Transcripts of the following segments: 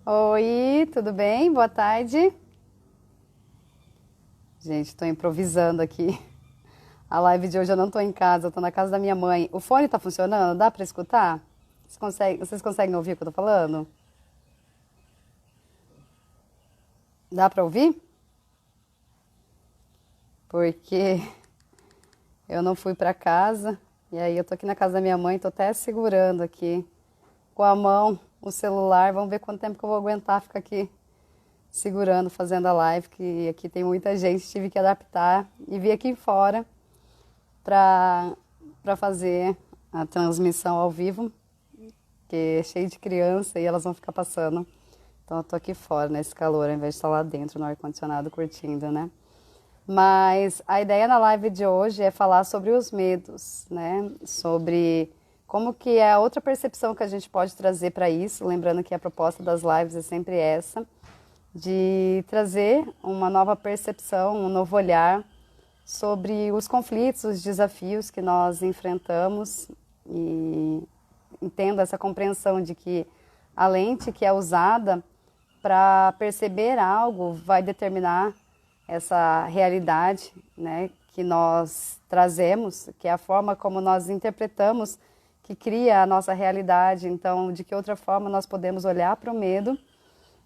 Oi, tudo bem? Boa tarde. Gente, estou improvisando aqui. A live de hoje eu não estou em casa, eu estou na casa da minha mãe. O fone está funcionando? Dá para escutar? Vocês conseguem ouvir o que eu estou falando? Dá para ouvir? Porque eu não fui para casa e aí eu tô aqui na casa da minha mãe, tô até segurando aqui com a mão o celular. Vamos ver quanto tempo que eu vou aguentar ficar aqui segurando, fazendo a live, que aqui tem muita gente, tive que adaptar e vim aqui fora para fazer a transmissão ao vivo, que é cheio de criança e elas vão ficar passando. Então eu tô aqui fora nesse calor, ao invés de estar lá dentro no ar-condicionado curtindo, né? Mas a ideia na live de hoje é falar sobre os medos, né? Sobre como que é a outra percepção que a gente pode trazer para isso, lembrando que a proposta das lives é sempre essa, de trazer uma nova percepção, um novo olhar sobre os conflitos, os desafios que nós enfrentamos e entendo essa compreensão de que a lente que é usada para perceber algo vai determinar essa realidade, né, que nós trazemos, que é a forma como nós interpretamos que cria a nossa realidade. Então, de que outra forma nós podemos olhar para o medo,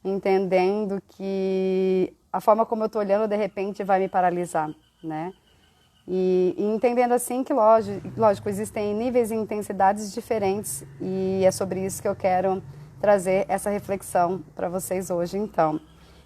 entendendo que a forma como eu estou olhando de repente vai me paralisar, né? E entendendo assim que, lógico, existem níveis e intensidades diferentes e é sobre isso que eu quero trazer essa reflexão para vocês hoje, então.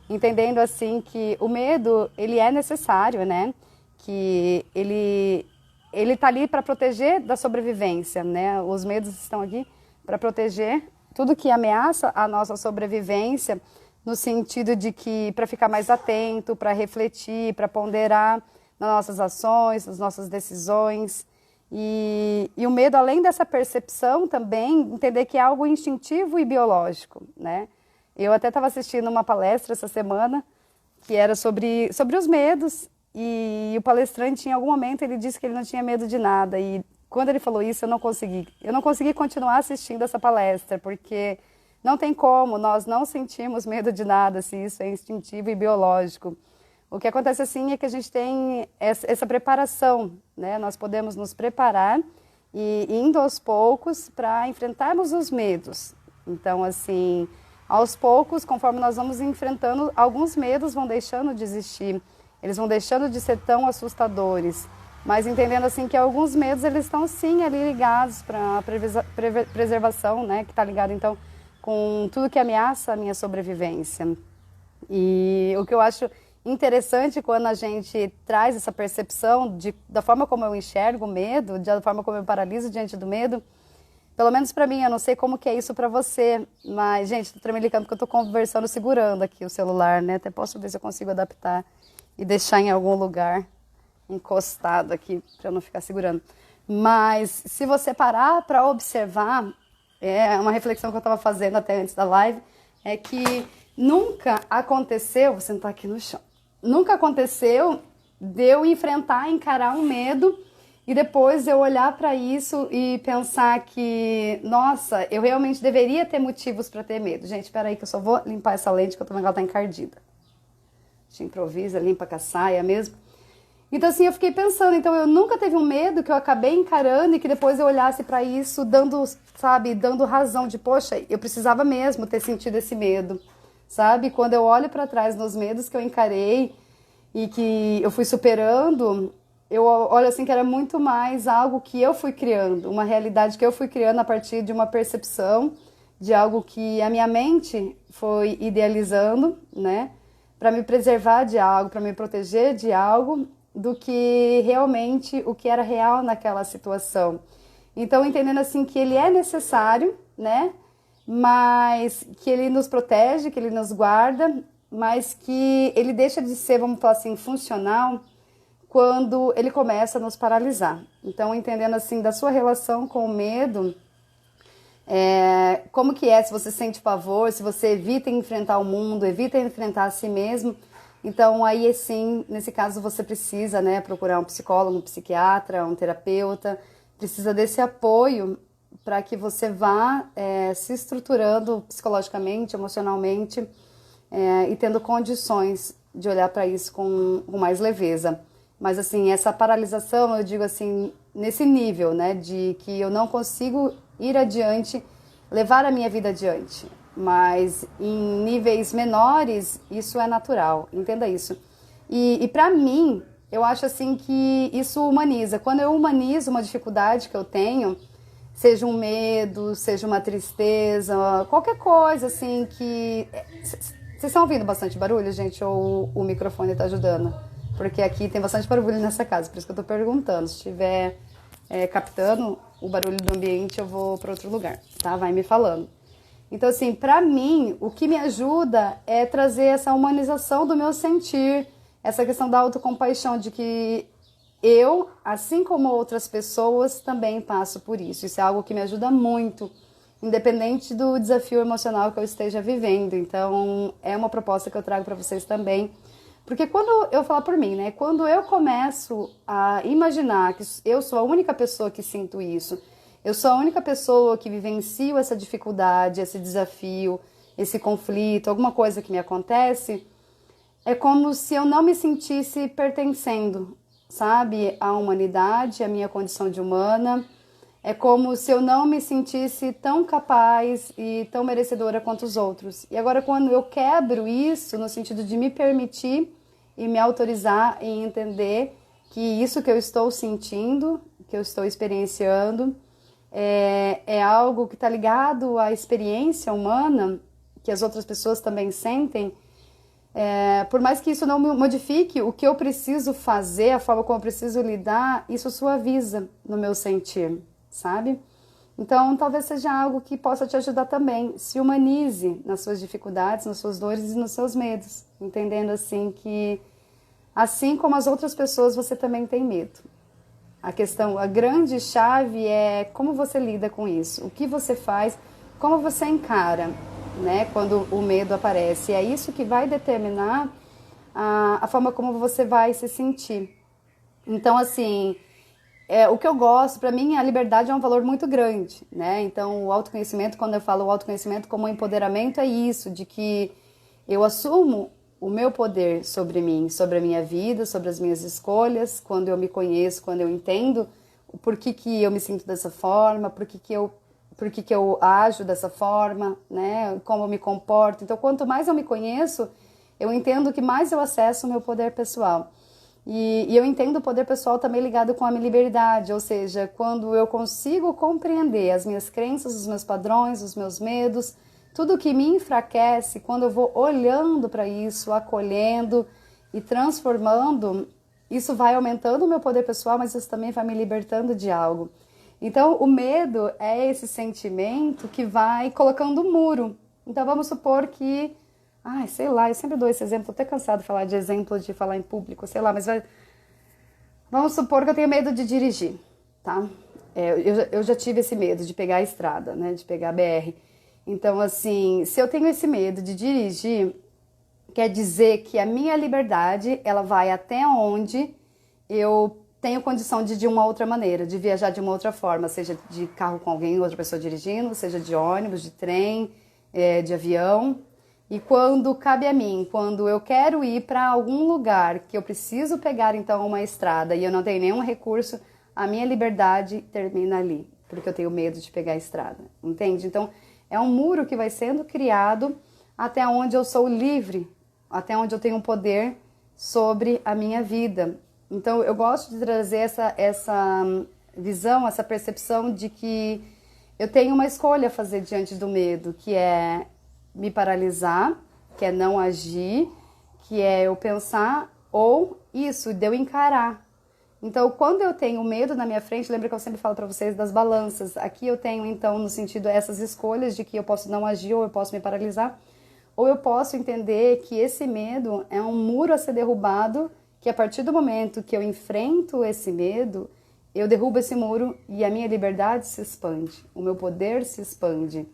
Entendendo assim que o medo, ele é necessário, né? Que ele tá ali para proteger da sobrevivência, né? Os medos estão aqui para proteger tudo que ameaça a nossa sobrevivência, no sentido de que para ficar mais atento, para refletir, para ponderar nas nossas ações, nas nossas decisões. E o medo, além dessa percepção também, entender que é algo instintivo e biológico, né? Eu até estava assistindo uma palestra essa semana que era sobre os medos e o palestrante em algum momento ele disse que ele não tinha medo de nada e quando ele falou isso eu não consegui continuar assistindo essa palestra porque não tem como nós não sentimos medo de nada se isso é instintivo e biológico. O que acontece assim é que a gente tem essa preparação, né? Nós podemos nos preparar e indo aos poucos para enfrentarmos os medos. Então, assim, aos poucos, conforme nós vamos enfrentando, alguns medos vão deixando de existir, eles vão deixando de ser tão assustadores, mas entendendo assim que alguns medos eles estão sim ali ligados para a preservação, né? Que está ligado então com tudo que ameaça a minha sobrevivência. E o que eu acho interessante quando a gente traz essa percepção da forma como eu enxergo o medo, da forma como eu paraliso diante do medo, pelo menos para mim, eu não sei como que é isso para você, mas, gente, tô tremelicando porque eu tô conversando segurando aqui o celular, né? Até posso ver se eu consigo adaptar e deixar em algum lugar encostado aqui para eu não ficar segurando. Mas se você parar para observar, é uma reflexão que eu estava fazendo até antes da live, é que nunca aconteceu, vou sentar aqui no chão, nunca aconteceu de eu enfrentar, encarar um medo e depois eu olhar para isso e pensar que, nossa, eu realmente deveria ter motivos para ter medo. Gente, espera aí que eu só vou limpar essa lente que eu tô vendo que ela tá encardida. A gente improvisa, limpa com a saia mesmo. Então assim, eu fiquei pensando, então eu nunca teve um medo que eu acabei encarando e que depois eu olhasse para isso dando, sabe, dando razão de, poxa, eu precisava mesmo ter sentido esse medo, sabe? Quando eu olho para trás nos medos que eu encarei e que eu fui superando, eu olho assim que era muito mais algo que eu fui criando, uma realidade que eu fui criando a partir de uma percepção de algo que a minha mente foi idealizando, né? Para me preservar de algo, para me proteger de algo, do que realmente o que era real naquela situação. Então, entendendo assim que ele é necessário, né? Mas que ele nos protege, que ele nos guarda, mas que ele deixa de ser, vamos falar assim, funcional quando ele começa a nos paralisar. Então, entendendo assim da sua relação com o medo, como que é, se você sente pavor, se você evita enfrentar o mundo, evita enfrentar a si mesmo, então aí sim, nesse caso você precisa, né, procurar um psicólogo, um psiquiatra, um terapeuta, precisa desse apoio para que você vá se estruturando psicologicamente, emocionalmente e tendo condições de olhar para isso com mais leveza. Mas assim, essa paralisação, eu digo assim, nesse nível, né, de que eu não consigo ir adiante, levar a minha vida adiante. Mas em níveis menores, isso é natural, entenda isso. E para mim, eu acho assim que isso humaniza. Quando eu humanizo uma dificuldade que eu tenho, seja um medo, seja uma tristeza, qualquer coisa assim que... Vocês estão ouvindo bastante barulho, gente? Ou o microfone está ajudando? Porque aqui tem bastante barulho nessa casa, por isso que eu estou perguntando. Se estiver captando o barulho do ambiente, eu vou para outro lugar, tá? Vai me falando. Então, assim, para mim, o que me ajuda é trazer essa humanização do meu sentir, essa questão da autocompaixão, de que eu, assim como outras pessoas, também passo por isso. Isso é algo que me ajuda muito, independente do desafio emocional que eu esteja vivendo. Então, é uma proposta que eu trago para vocês também. Porque quando eu falo por mim, né? Quando eu começo a imaginar que eu sou a única pessoa que sinto isso, eu sou a única pessoa que vivencio essa dificuldade, esse desafio, esse conflito, alguma coisa que me acontece, é como se eu não me sentisse pertencendo, sabe? À humanidade, à minha condição de humana. É como se eu não me sentisse tão capaz e tão merecedora quanto os outros. E agora, quando eu quebro isso, no sentido de me permitir e me autorizar em entender que isso que eu estou sentindo, que eu estou experienciando, é algo que está ligado à experiência humana, que as outras pessoas também sentem, por mais que isso não modifique o que eu preciso fazer, a forma como eu preciso lidar, isso suaviza no meu sentir, sabe? Então, talvez seja algo que possa te ajudar também. Se humanize nas suas dificuldades, nas suas dores e nos seus medos, entendendo assim que, assim como as outras pessoas, você também tem medo. A grande chave é como você lida com isso, o que você faz, como você encara, né, quando o medo aparece. É isso que vai determinar a forma como você vai se sentir. Então, assim, o que eu gosto, para mim, a liberdade é um valor muito grande, né? Então, o autoconhecimento, quando eu falo o autoconhecimento como empoderamento, é isso, de que eu assumo o meu poder sobre mim, sobre a minha vida, sobre as minhas escolhas, quando eu me conheço, quando eu entendo o porquê que eu me sinto dessa forma, porquê que eu ajo dessa forma, né? Como eu me comporto. Então, quanto mais eu me conheço, eu entendo que mais eu acesso o meu poder pessoal. E eu entendo o poder pessoal também ligado com a minha liberdade, ou seja, quando eu consigo compreender as minhas crenças, os meus padrões, os meus medos, tudo que me enfraquece, quando eu vou olhando para isso, acolhendo e transformando, isso vai aumentando o meu poder pessoal, mas isso também vai me libertando de algo. Então, o medo é esse sentimento que vai colocando um muro. Então, vamos supor que... Ai, sei lá, eu sempre dou esse exemplo, tô até cansado de falar de exemplo, de falar em público, sei lá, mas vamos supor que eu tenho medo de dirigir, tá? Eu já tive esse medo de pegar a estrada, né, de pegar a BR. Então, assim, se eu tenho esse medo de dirigir, quer dizer que a minha liberdade, ela vai até onde eu tenho condição de uma outra maneira, de viajar de uma outra forma, seja de carro com alguém, outra pessoa dirigindo, seja de ônibus, de trem, de avião. E quando cabe a mim, quando eu quero ir para algum lugar que eu preciso pegar então uma estrada e eu não tenho nenhum recurso, a minha liberdade termina ali, porque eu tenho medo de pegar a estrada, entende? Então, é um muro que vai sendo criado até onde eu sou livre, até onde eu tenho um poder sobre a minha vida. Então, eu gosto de trazer essa visão, essa percepção de que eu tenho uma escolha a fazer diante do medo, que é me paralisar, que é não agir, que é eu pensar, ou isso, de eu encarar. Então, quando eu tenho medo na minha frente, lembra que eu sempre falo para vocês das balanças. Aqui eu tenho, então, no sentido, essas escolhas de que eu posso não agir, ou eu posso me paralisar, ou eu posso entender que esse medo é um muro a ser derrubado, que a partir do momento que eu enfrento esse medo, eu derrubo esse muro e a minha liberdade se expande, o meu poder se expande.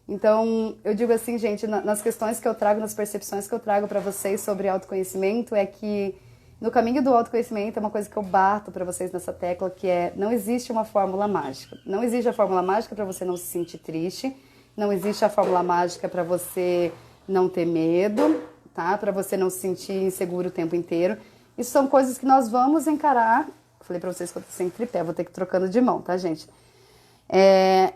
Então, eu digo assim, gente, nas questões que eu trago, nas percepções que eu trago para vocês sobre autoconhecimento, é que No caminho do autoconhecimento é uma coisa que eu bato para vocês nessa tecla, que é, não existe uma fórmula mágica. Não existe a fórmula mágica para você não se sentir triste, não existe a fórmula mágica para você não ter medo, tá? Para você não se sentir inseguro o tempo inteiro. Isso são coisas que nós vamos encarar. Falei para vocês que eu tô sem tripé, vou ter que ir trocando de mão, tá, gente?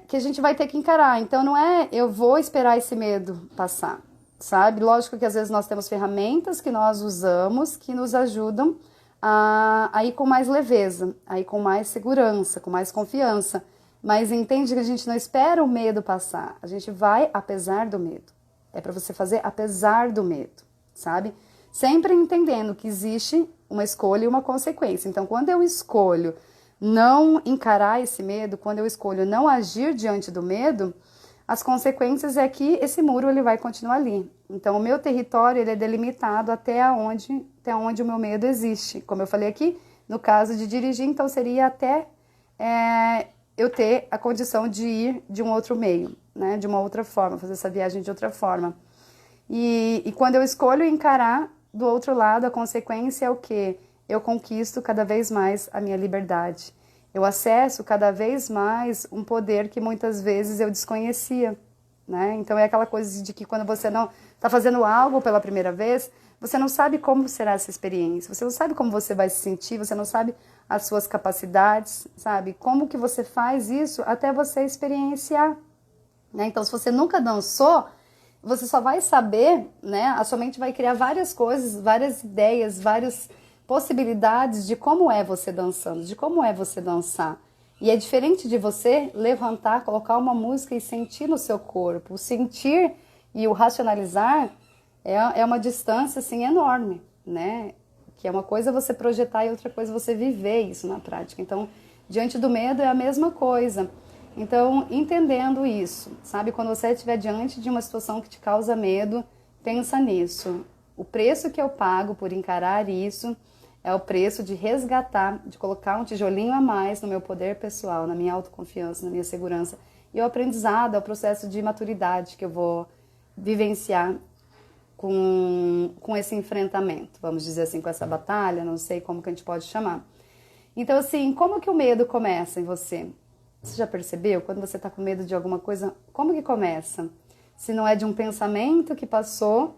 Que a gente vai ter que encarar. Então não é eu vou esperar esse medo passar, sabe? Lógico que às vezes nós temos ferramentas que nós usamos que nos ajudam a ir com mais leveza, a ir com mais segurança, com mais confiança. Mas entende que a gente não espera o medo passar, a gente vai apesar do medo. É para você fazer apesar do medo, sabe? Sempre entendendo que existe uma escolha e uma consequência. Então, quando eu escolho não encarar esse medo, quando eu escolho não agir diante do medo, as consequências é que esse muro ele vai continuar ali. Então, o meu território ele é delimitado até onde o meu medo existe. Como eu falei aqui, no caso de dirigir, então seria até eu ter a condição de ir de um outro meio, né? De uma outra forma, fazer essa viagem de outra forma. E quando eu escolho encarar do outro lado, a consequência é o quê? Eu conquisto cada vez mais a minha liberdade. Eu acesso cada vez mais um poder que muitas vezes eu desconhecia, né? Então é aquela coisa de que quando você não está fazendo algo pela primeira vez, você não sabe como será essa experiência, você não sabe como você vai se sentir, você não sabe as suas capacidades, sabe? Como que você faz isso até você experienciar, né? Então se você nunca dançou, você só vai saber, né? A sua mente vai criar várias coisas, várias ideias, várias possibilidades de como é você dançando, de como é você dançar. E é diferente de você levantar, colocar uma música e sentir no seu corpo. O sentir e o racionalizar é uma distância assim enorme, né? Que é uma coisa você projetar e outra coisa você viver isso na prática. Então, diante do medo é a mesma coisa. Então, entendendo isso, sabe? Quando você estiver diante de uma situação que te causa medo, pensa nisso. O preço que eu pago por encarar isso é o preço de resgatar, de colocar um tijolinho a mais no meu poder pessoal, na minha autoconfiança, na minha segurança. E o aprendizado é o processo de maturidade que eu vou vivenciar com esse enfrentamento, vamos dizer assim, com essa batalha, não sei como que a gente pode chamar. Então, assim, como que o medo começa em você? Você já percebeu? Quando você está com medo de alguma coisa, como que começa? Se não é de um pensamento que passou,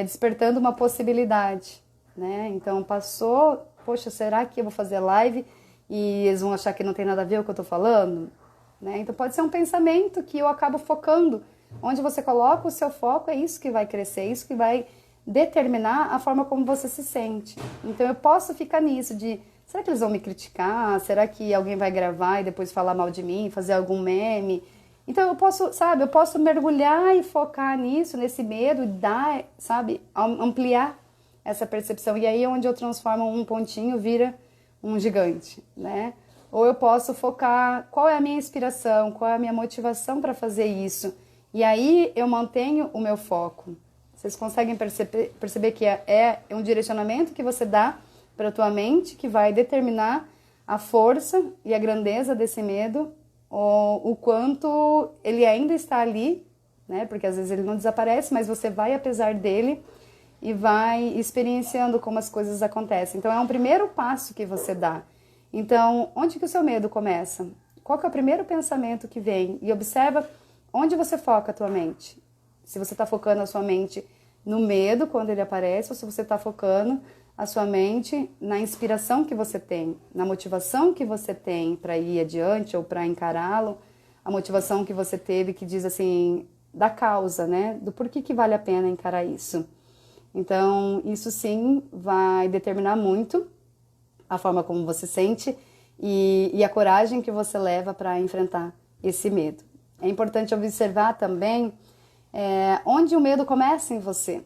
despertando uma possibilidade, né? Então passou, poxa, será que eu vou fazer live e eles vão achar que não tem nada a ver com o que eu estou falando? Né? Então pode ser um pensamento que eu acabo focando. Onde você coloca o seu foco, é isso que vai crescer, é isso que vai determinar a forma como você se sente. Então eu posso ficar nisso de, será que eles vão me criticar? Será que alguém vai gravar e depois falar mal de mim, fazer algum meme? Então eu posso, sabe, eu posso mergulhar e focar nisso, nesse medo e dar, sabe, ampliar essa percepção. E aí é onde eu transformo um pontinho, vira um gigante, né? Ou eu posso focar qual é a minha inspiração, qual é a minha motivação para fazer isso. E aí eu mantenho o meu foco. Vocês conseguem perceber que é um direcionamento que você dá para a tua mente que vai determinar a força e a grandeza desse medo, ou o quanto ele ainda está ali, né? Porque às vezes ele não desaparece, mas você vai apesar dele e vai experienciando como as coisas acontecem. Então é um primeiro passo que você dá. Então, onde que o seu medo começa? Qual que é o primeiro pensamento que vem? E observa onde você foca a tua mente. Se você está focando a sua mente no medo quando ele aparece, ou se você está focando a sua mente na inspiração que você tem, na motivação que você tem para ir adiante ou para encará-lo, a motivação que você teve que diz assim, da causa, né? Do porquê que vale a pena encarar isso. Então, isso sim vai determinar muito a forma como você sente e a coragem que você leva para enfrentar esse medo. É importante observar também onde o medo começa em você.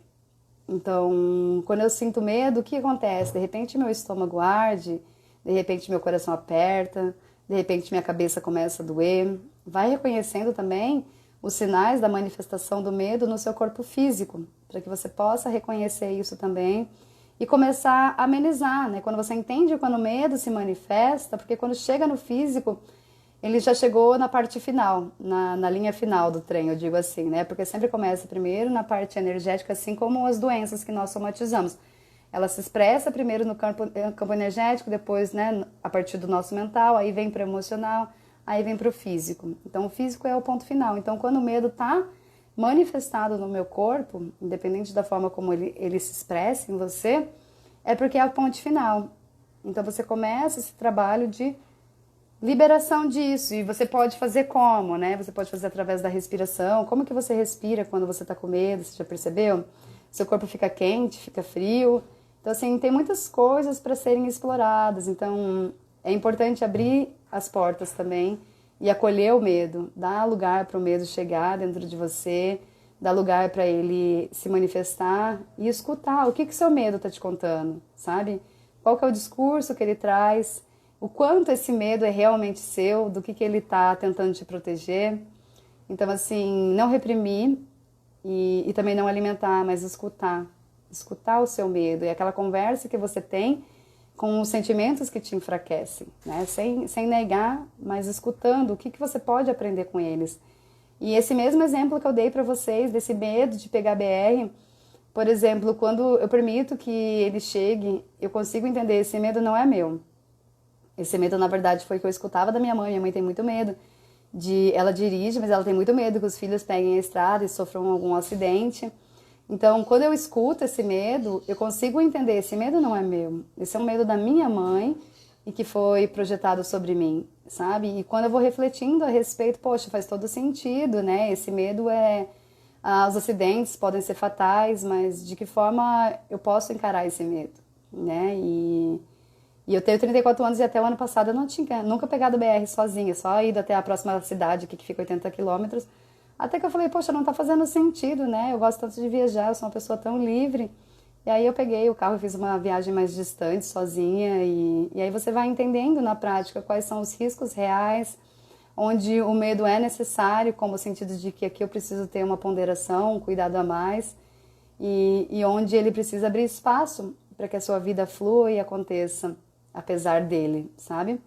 Então, quando eu sinto medo, o que acontece? De repente meu estômago arde, de repente meu coração aperta, de repente minha cabeça começa a doer. Vai reconhecendo também os sinais da manifestação do medo no seu corpo físico, para que você possa reconhecer isso também e começar a amenizar, né? Quando você entende quando o medo se manifesta, porque quando chega no físico, ele já chegou na parte final, na linha final do trem, eu digo assim, né? Porque sempre começa primeiro na parte energética, assim como as doenças que nós somatizamos. Ela se expressa primeiro no campo energético, depois, né, a partir do nosso mental, aí vem para o emocional, aí vem para o físico. Então, o físico é o ponto final. Então, quando o medo está manifestado no meu corpo, independente da forma como ele se expressa em você, é porque é a ponte final. Então, você começa esse trabalho de liberação disso. E você pode fazer como, né? Você pode fazer através da respiração. Como que você respira quando você está com medo? Você já percebeu? Seu corpo fica quente, fica frio. Então, assim, tem muitas coisas para serem exploradas. Então, é importante abrir as portas também e acolher o medo. Dar lugar para o medo chegar dentro de você, dar lugar para ele se manifestar e escutar o que seu medo está te contando, sabe? Qual que é o discurso que ele traz, o quanto esse medo é realmente seu, do que ele está tentando te proteger. Então, assim, não reprimir e também não alimentar, mas escutar. Escutar o seu medo. É aquela conversa que você tem com os sentimentos que te enfraquecem, né? Sem negar, mas escutando o que você pode aprender com eles. E esse mesmo exemplo que eu dei para vocês, desse medo de pegar BR, por exemplo, quando eu permito que ele chegue, eu consigo entender, esse medo não é meu. Esse medo, na verdade, foi que eu escutava da minha mãe. Minha mãe tem muito medo. Ela dirige, mas ela tem muito medo que os filhos peguem a estrada e sofram algum acidente. Então, quando eu escuto esse medo, eu consigo entender, esse medo não é meu. Esse é um medo da minha mãe e que foi projetado sobre mim, sabe? E quando eu vou refletindo a respeito, poxa, faz todo sentido, né? Esse medo os acidentes podem ser fatais, mas de que forma eu posso encarar esse medo, né? E eu tenho 34 anos e até o ano passado eu não tinha nunca pegado BR sozinha, só ido até a próxima cidade aqui que fica 80 quilômetros. Até que eu falei, poxa, não tá fazendo sentido, né? Eu gosto tanto de viajar, eu sou uma pessoa tão livre. E aí eu peguei o carro e fiz uma viagem mais distante, sozinha. E aí você vai entendendo na prática quais são os riscos reais, onde o medo é necessário, como o sentido de que aqui eu preciso ter uma ponderação, um cuidado a mais. E onde ele precisa abrir espaço para que a sua vida flua e aconteça, apesar dele, sabe?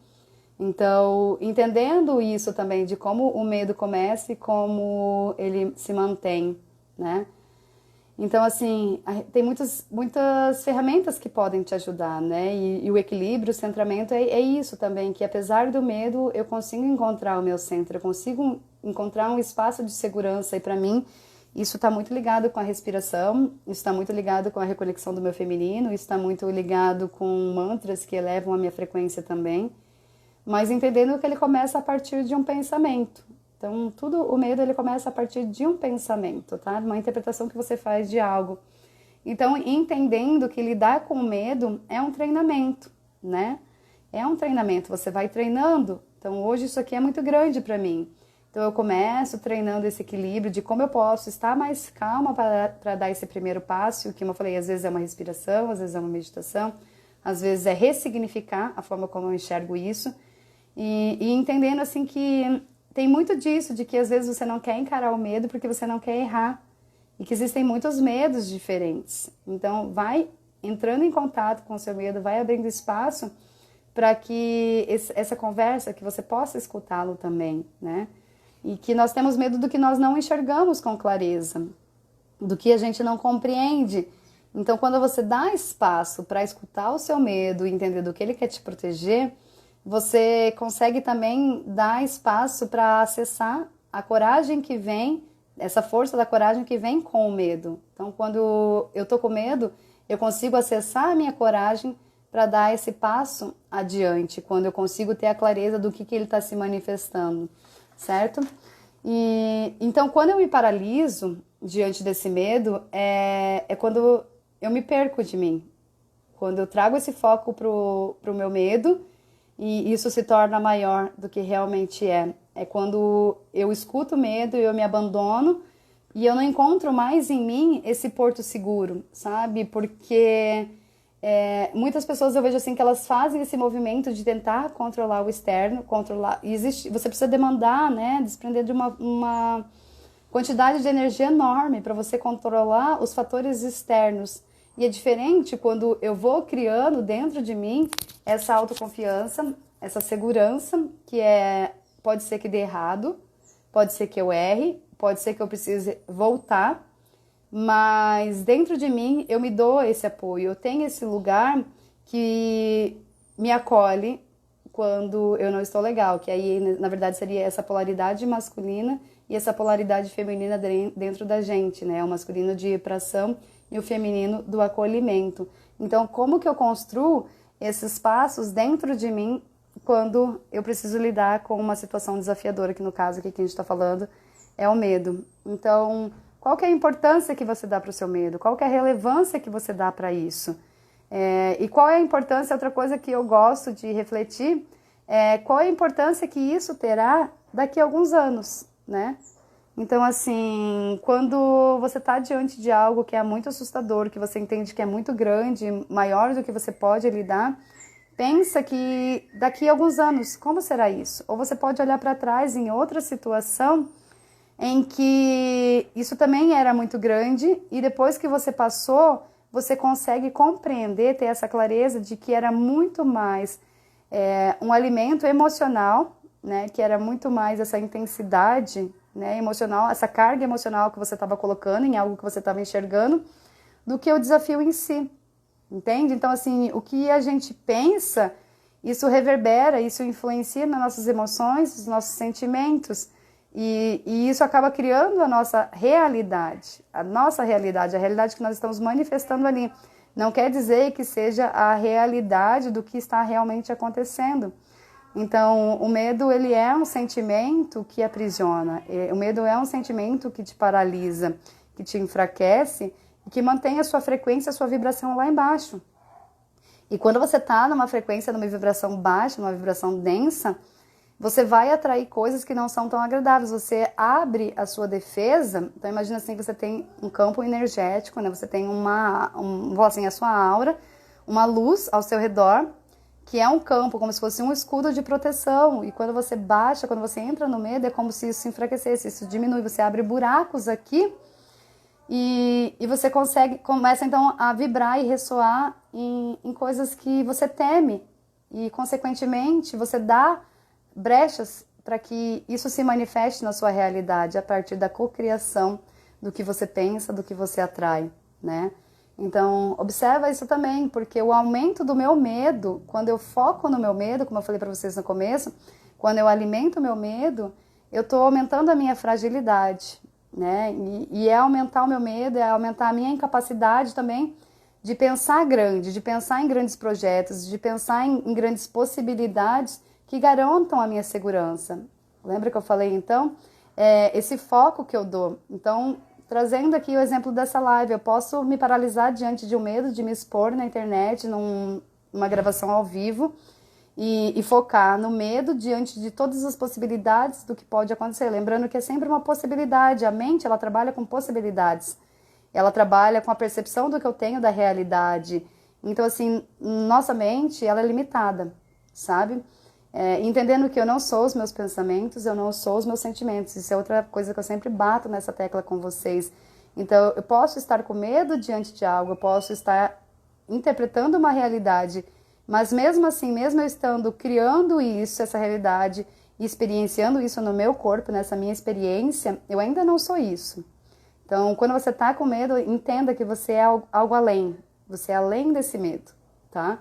Então, entendendo isso também, de como o medo começa e como ele se mantém, né? Então, assim, tem muitas ferramentas que podem te ajudar, né? E o equilíbrio, o centramento é isso também, que apesar do medo, eu consigo encontrar o meu centro, eu consigo encontrar um espaço de segurança. E para mim, isso está muito ligado com a respiração, isso está muito ligado com a reconexão do meu feminino, isso está muito ligado com mantras que elevam a minha frequência também. Mas entendendo que ele começa a partir de um pensamento. Então, o medo ele começa a partir de um pensamento, tá? Uma interpretação que você faz de algo. Então, entendendo que lidar com o medo é um treinamento, né? É um treinamento, você vai treinando. Então, hoje isso aqui é muito grande para mim. Então, eu começo treinando esse equilíbrio de como eu posso estar mais calma para dar esse primeiro passo. O que eu falei, às vezes é uma respiração, às vezes é uma meditação, às vezes é ressignificar a forma como eu enxergo isso. E entendendo assim que tem muito disso, de que às vezes você não quer encarar o medo porque você não quer errar. E que existem muitos medos diferentes. Então, vai entrando em contato com o seu medo, vai abrindo espaço para que essa conversa, que você possa escutá-lo também, né? E que nós temos medo do que nós não enxergamos com clareza, do que a gente não compreende. Então, quando você dá espaço para escutar o seu medo e entender do que ele quer te proteger, você consegue também dar espaço para acessar a coragem que vem, essa força da coragem que vem com o medo. Então, quando eu tô com medo, eu consigo acessar a minha coragem para dar esse passo adiante, quando eu consigo ter a clareza do que ele está se manifestando, certo? E então, quando eu me paraliso diante desse medo, é quando eu me perco de mim. Quando eu trago esse foco pro meu medo, e isso se torna maior do que realmente é. É quando eu escuto o medo e eu me abandono e eu não encontro mais em mim esse porto seguro, sabe? Porque muitas pessoas eu vejo assim que elas fazem esse movimento de tentar controlar o externo, você precisa demandar, né? Desprender de uma quantidade de energia enorme para você controlar os fatores externos. E é diferente quando eu vou criando dentro de mim essa autoconfiança, essa segurança, que pode ser que dê errado, pode ser que eu erre, pode ser que eu precise voltar, mas dentro de mim eu me dou esse apoio, eu tenho esse lugar que me acolhe quando eu não estou legal, que aí na verdade seria essa polaridade masculina e essa polaridade feminina dentro da gente, né? O masculino de ir pra ação e o feminino do acolhimento. Então, como que eu construo esses passos dentro de mim quando eu preciso lidar com uma situação desafiadora, que no caso aqui que a gente está falando é o medo. Então, qual que é a importância que você dá para o seu medo? Qual que é a relevância que você dá para isso? E qual é a importância, outra coisa que eu gosto de refletir, qual é a importância que isso terá daqui a alguns anos, né? Então, assim, quando você está diante de algo que é muito assustador, que você entende que é muito grande, maior do que você pode lidar, pensa que daqui a alguns anos, como será isso? Ou você pode olhar para trás em outra situação em que isso também era muito grande e depois que você passou, você consegue compreender, ter essa clareza de que era muito mais um alimento emocional, né? Que era muito mais essa intensidade, né, emocional, essa carga emocional que você estava colocando em algo que você estava enxergando, do que o desafio em si, entende? Então, assim, o que a gente pensa, isso reverbera, isso influencia nas nossas emoções, nos nossos sentimentos, e isso acaba criando a nossa realidade, a realidade que nós estamos manifestando ali. Não quer dizer que seja a realidade do que está realmente acontecendo. Então, o medo, ele é um sentimento que aprisiona, o medo é um sentimento que te paralisa, que te enfraquece e que mantém a sua frequência, a sua vibração lá embaixo. E quando você está numa frequência, numa vibração baixa, numa vibração densa, você vai atrair coisas que não são tão agradáveis, você abre a sua defesa. Então, imagina assim que você tem um campo energético, né? Você tem a sua aura, uma luz ao seu redor, que é um campo, como se fosse um escudo de proteção. E quando você baixa, quando você entra no medo, é como se isso se enfraquecesse, isso diminui, você abre buracos aqui e você começa então a vibrar e ressoar em coisas que você teme. E, consequentemente, você dá brechas para que isso se manifeste na sua realidade, a partir da cocriação do que você pensa, do que você atrai, né? Então, observa isso também, porque o aumento do meu medo, quando eu foco no meu medo, como eu falei para vocês no começo, quando eu alimento o meu medo, eu estou aumentando a minha fragilidade, né? E é aumentar o meu medo, é aumentar a minha incapacidade também de pensar grande, de pensar em grandes projetos, de pensar em grandes possibilidades que garantam a minha segurança. Lembra que eu falei, então? Esse foco que eu dou. Então, trazendo aqui o exemplo dessa live, eu posso me paralisar diante de um medo de me expor na internet, numa gravação ao vivo, e focar no medo diante de todas as possibilidades do que pode acontecer. Lembrando que é sempre uma possibilidade, a mente ela trabalha com possibilidades, ela trabalha com a percepção do que eu tenho da realidade. Então, assim, nossa mente ela é limitada, sabe? Entendendo que eu não sou os meus pensamentos, eu não sou os meus sentimentos. Isso é outra coisa que eu sempre bato nessa tecla com vocês. Então, eu posso estar com medo diante de algo, eu posso estar interpretando uma realidade, mas mesmo assim, mesmo eu estando criando isso, essa realidade, e experienciando isso no meu corpo, nessa minha experiência, eu ainda não sou isso. Então, quando você está com medo, entenda que você é algo além. Você é além desse medo, tá?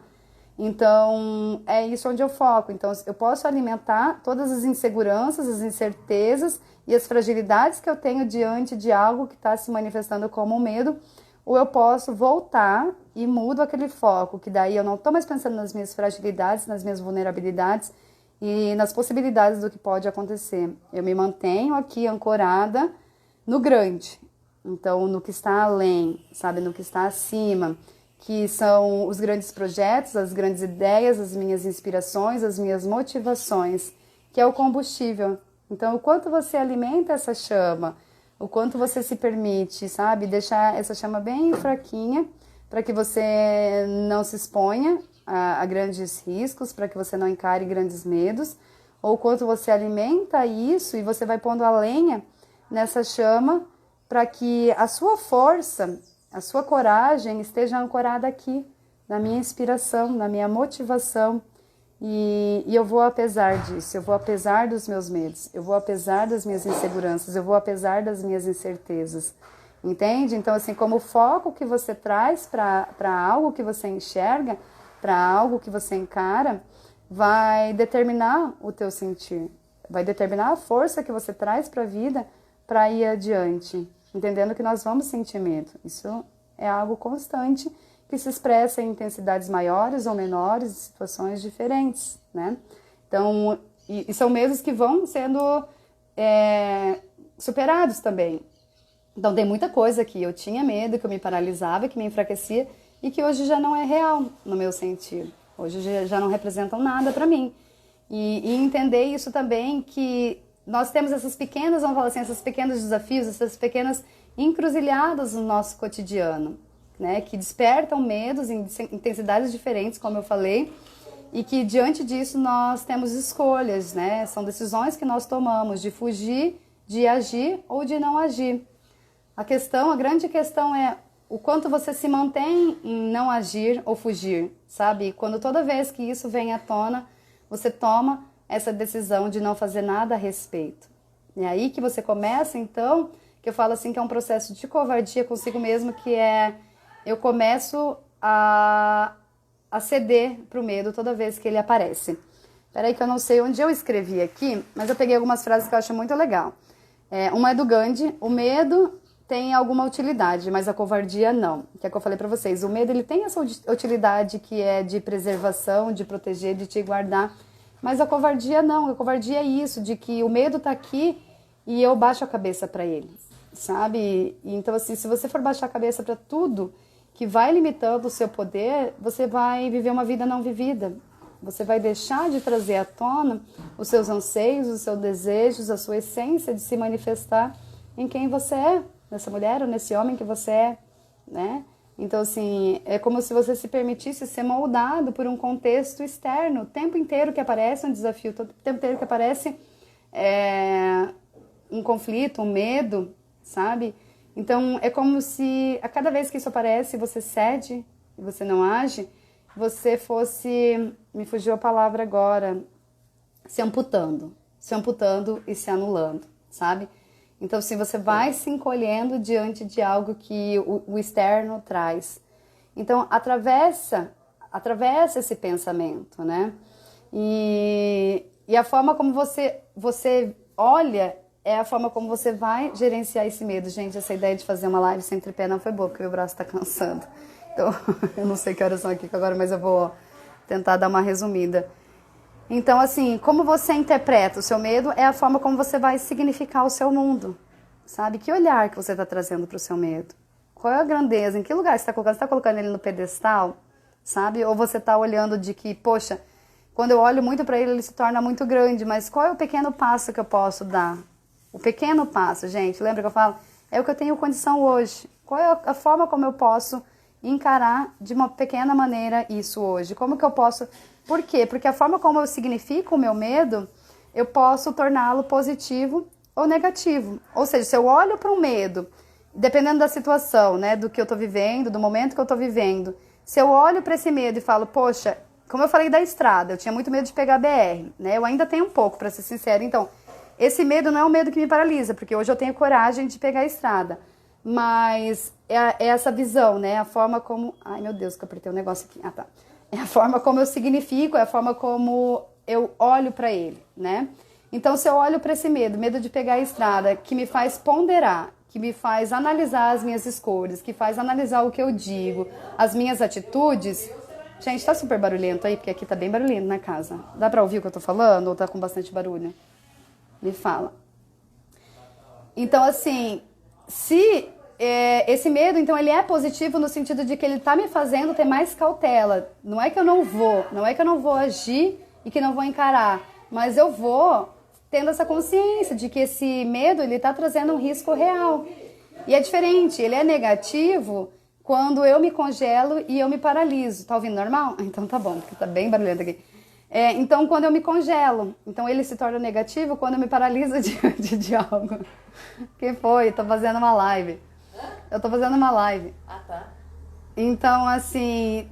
Então, é isso onde eu foco. Então, eu posso alimentar todas as inseguranças, as incertezas e as fragilidades que eu tenho diante de algo que está se manifestando como medo, ou eu posso voltar e mudo aquele foco, que daí eu não estou mais pensando nas minhas fragilidades, nas minhas vulnerabilidades e nas possibilidades do que pode acontecer. Eu me mantenho aqui ancorada no grande, então no que está além, sabe, no que está acima, que são os grandes projetos, as grandes ideias, as minhas inspirações, as minhas motivações, que é o combustível. Então, o quanto você alimenta essa chama, o quanto você se permite, sabe, deixar essa chama bem fraquinha, para que você não se exponha a grandes riscos, para que você não encare grandes medos, ou o quanto você alimenta isso e você vai pondo a lenha nessa chama, para que a sua força, a sua coragem esteja ancorada aqui, na minha inspiração, na minha motivação. E eu vou apesar disso, eu vou apesar dos meus medos, eu vou apesar das minhas inseguranças, eu vou apesar das minhas incertezas. Entende? Então, assim, como o foco que você traz para algo que você enxerga, para algo que você encara, vai determinar o teu sentir, vai determinar a força que você traz para a vida para ir adiante, entendendo que nós vamos sentir medo. Isso é algo constante que se expressa em intensidades maiores ou menores, em situações diferentes, né? Então, e são medos que vão sendo superados também. Então, tem muita coisa que eu tinha medo, que eu me paralisava, que me enfraquecia e que hoje já não é real no meu sentido. Hoje já não representam nada para mim. E entender isso também, que nós temos essas pequenas, vamos falar assim, esses pequenos desafios, essas pequenas encruzilhadas no nosso cotidiano, né? Que despertam medos em intensidades diferentes, como eu falei, e que diante disso nós temos escolhas, né? São decisões que nós tomamos de fugir, de agir ou de não agir. A grande questão é o quanto você se mantém em não agir ou fugir, sabe? Quando toda vez que isso vem à tona, você toma essa decisão de não fazer nada a respeito. É aí que você começa, então, que eu falo assim que é um processo de covardia consigo mesmo, que é eu começo a ceder pro medo toda vez que ele aparece. Peraí que eu não sei onde eu escrevi aqui, mas eu peguei algumas frases que eu acho muito legal. Uma é do Gandhi: o medo tem alguma utilidade, mas a covardia não. Que é o que eu falei pra vocês. O medo, ele tem essa utilidade que é de preservação, de proteger, de te guardar. Mas a covardia não. A covardia é isso, de que o medo tá aqui e eu baixo a cabeça pra ele, sabe? Então, assim, se você for baixar a cabeça pra tudo que vai limitando o seu poder, você vai viver uma vida não vivida. Você vai deixar de trazer à tona os seus anseios, os seus desejos, a sua essência de se manifestar em quem você é, nessa mulher ou nesse homem que você é, né? Então, assim, é como se você se permitisse ser moldado por um contexto externo. O tempo inteiro que aparece um desafio, o tempo inteiro que aparece um conflito, um medo, sabe? Então, é como se a cada vez que isso aparece, você cede e você não age, você fosse, me fugiu a palavra agora, se amputando e se anulando, sabe? Então, assim, você vai se encolhendo diante de algo que o externo traz. Então, atravessa esse pensamento, né? E a forma como você olha é a forma como você vai gerenciar esse medo. Gente, essa ideia de fazer uma live sem tripé não foi boa, porque meu braço tá cansando. Então, eu não sei que horas são aqui agora, mas eu vou tentar dar uma resumida. Então, assim, como você interpreta o seu medo é a forma como você vai significar o seu mundo, sabe? Que olhar que você está trazendo para o seu medo? Qual é a grandeza? Em que lugar você está colocando? Você está colocando ele no pedestal, sabe? Ou você está olhando de que, poxa, quando eu olho muito para ele, ele se torna muito grande, mas qual é o pequeno passo que eu posso dar? O pequeno passo, gente, lembra que eu falo? É o que eu tenho condição hoje. Qual é a forma como eu posso encarar de uma pequena maneira isso hoje? Como que eu posso... Por quê? Porque a forma como eu significo o meu medo, eu posso torná-lo positivo ou negativo. Ou seja, se eu olho para um medo, dependendo da situação, né, do que eu estou vivendo, do momento que eu estou vivendo, se eu olho para esse medo e falo, poxa, como eu falei da estrada, eu tinha muito medo de pegar a BR, né? Eu ainda tenho um pouco, para ser sincera. Então, esse medo não é um medo que me paralisa, porque hoje eu tenho coragem de pegar a estrada. Mas é essa visão, né? A forma como... Ai, meu Deus, que eu apertei um negócio aqui. Ah, tá. É a forma como eu significo, é a forma como eu olho para ele, né? Então, se eu olho para esse medo de pegar a estrada, que me faz ponderar, que me faz analisar as minhas escolhas, que faz analisar o que eu digo, as minhas atitudes... Gente, tá super barulhento aí, porque aqui tá bem barulhento na casa. Dá pra ouvir o que eu tô falando ou tá com bastante barulho? Me fala. Então, assim, se esse medo, então, ele é positivo no sentido de que ele tá me fazendo ter mais cautela. Não é que eu não vou agir e que não vou encarar, mas eu vou tendo essa consciência de que esse medo, ele tá trazendo um risco real. E é diferente, ele é negativo quando eu me congelo e eu me paraliso. Tá ouvindo normal? Então tá bom, porque tá bem barulhento aqui. Então, quando eu me congelo, então ele se torna negativo quando eu me paraliso diante de algo. Que foi? Eu tô fazendo uma live. Eu tô fazendo uma live. Ah, tá. Então, assim,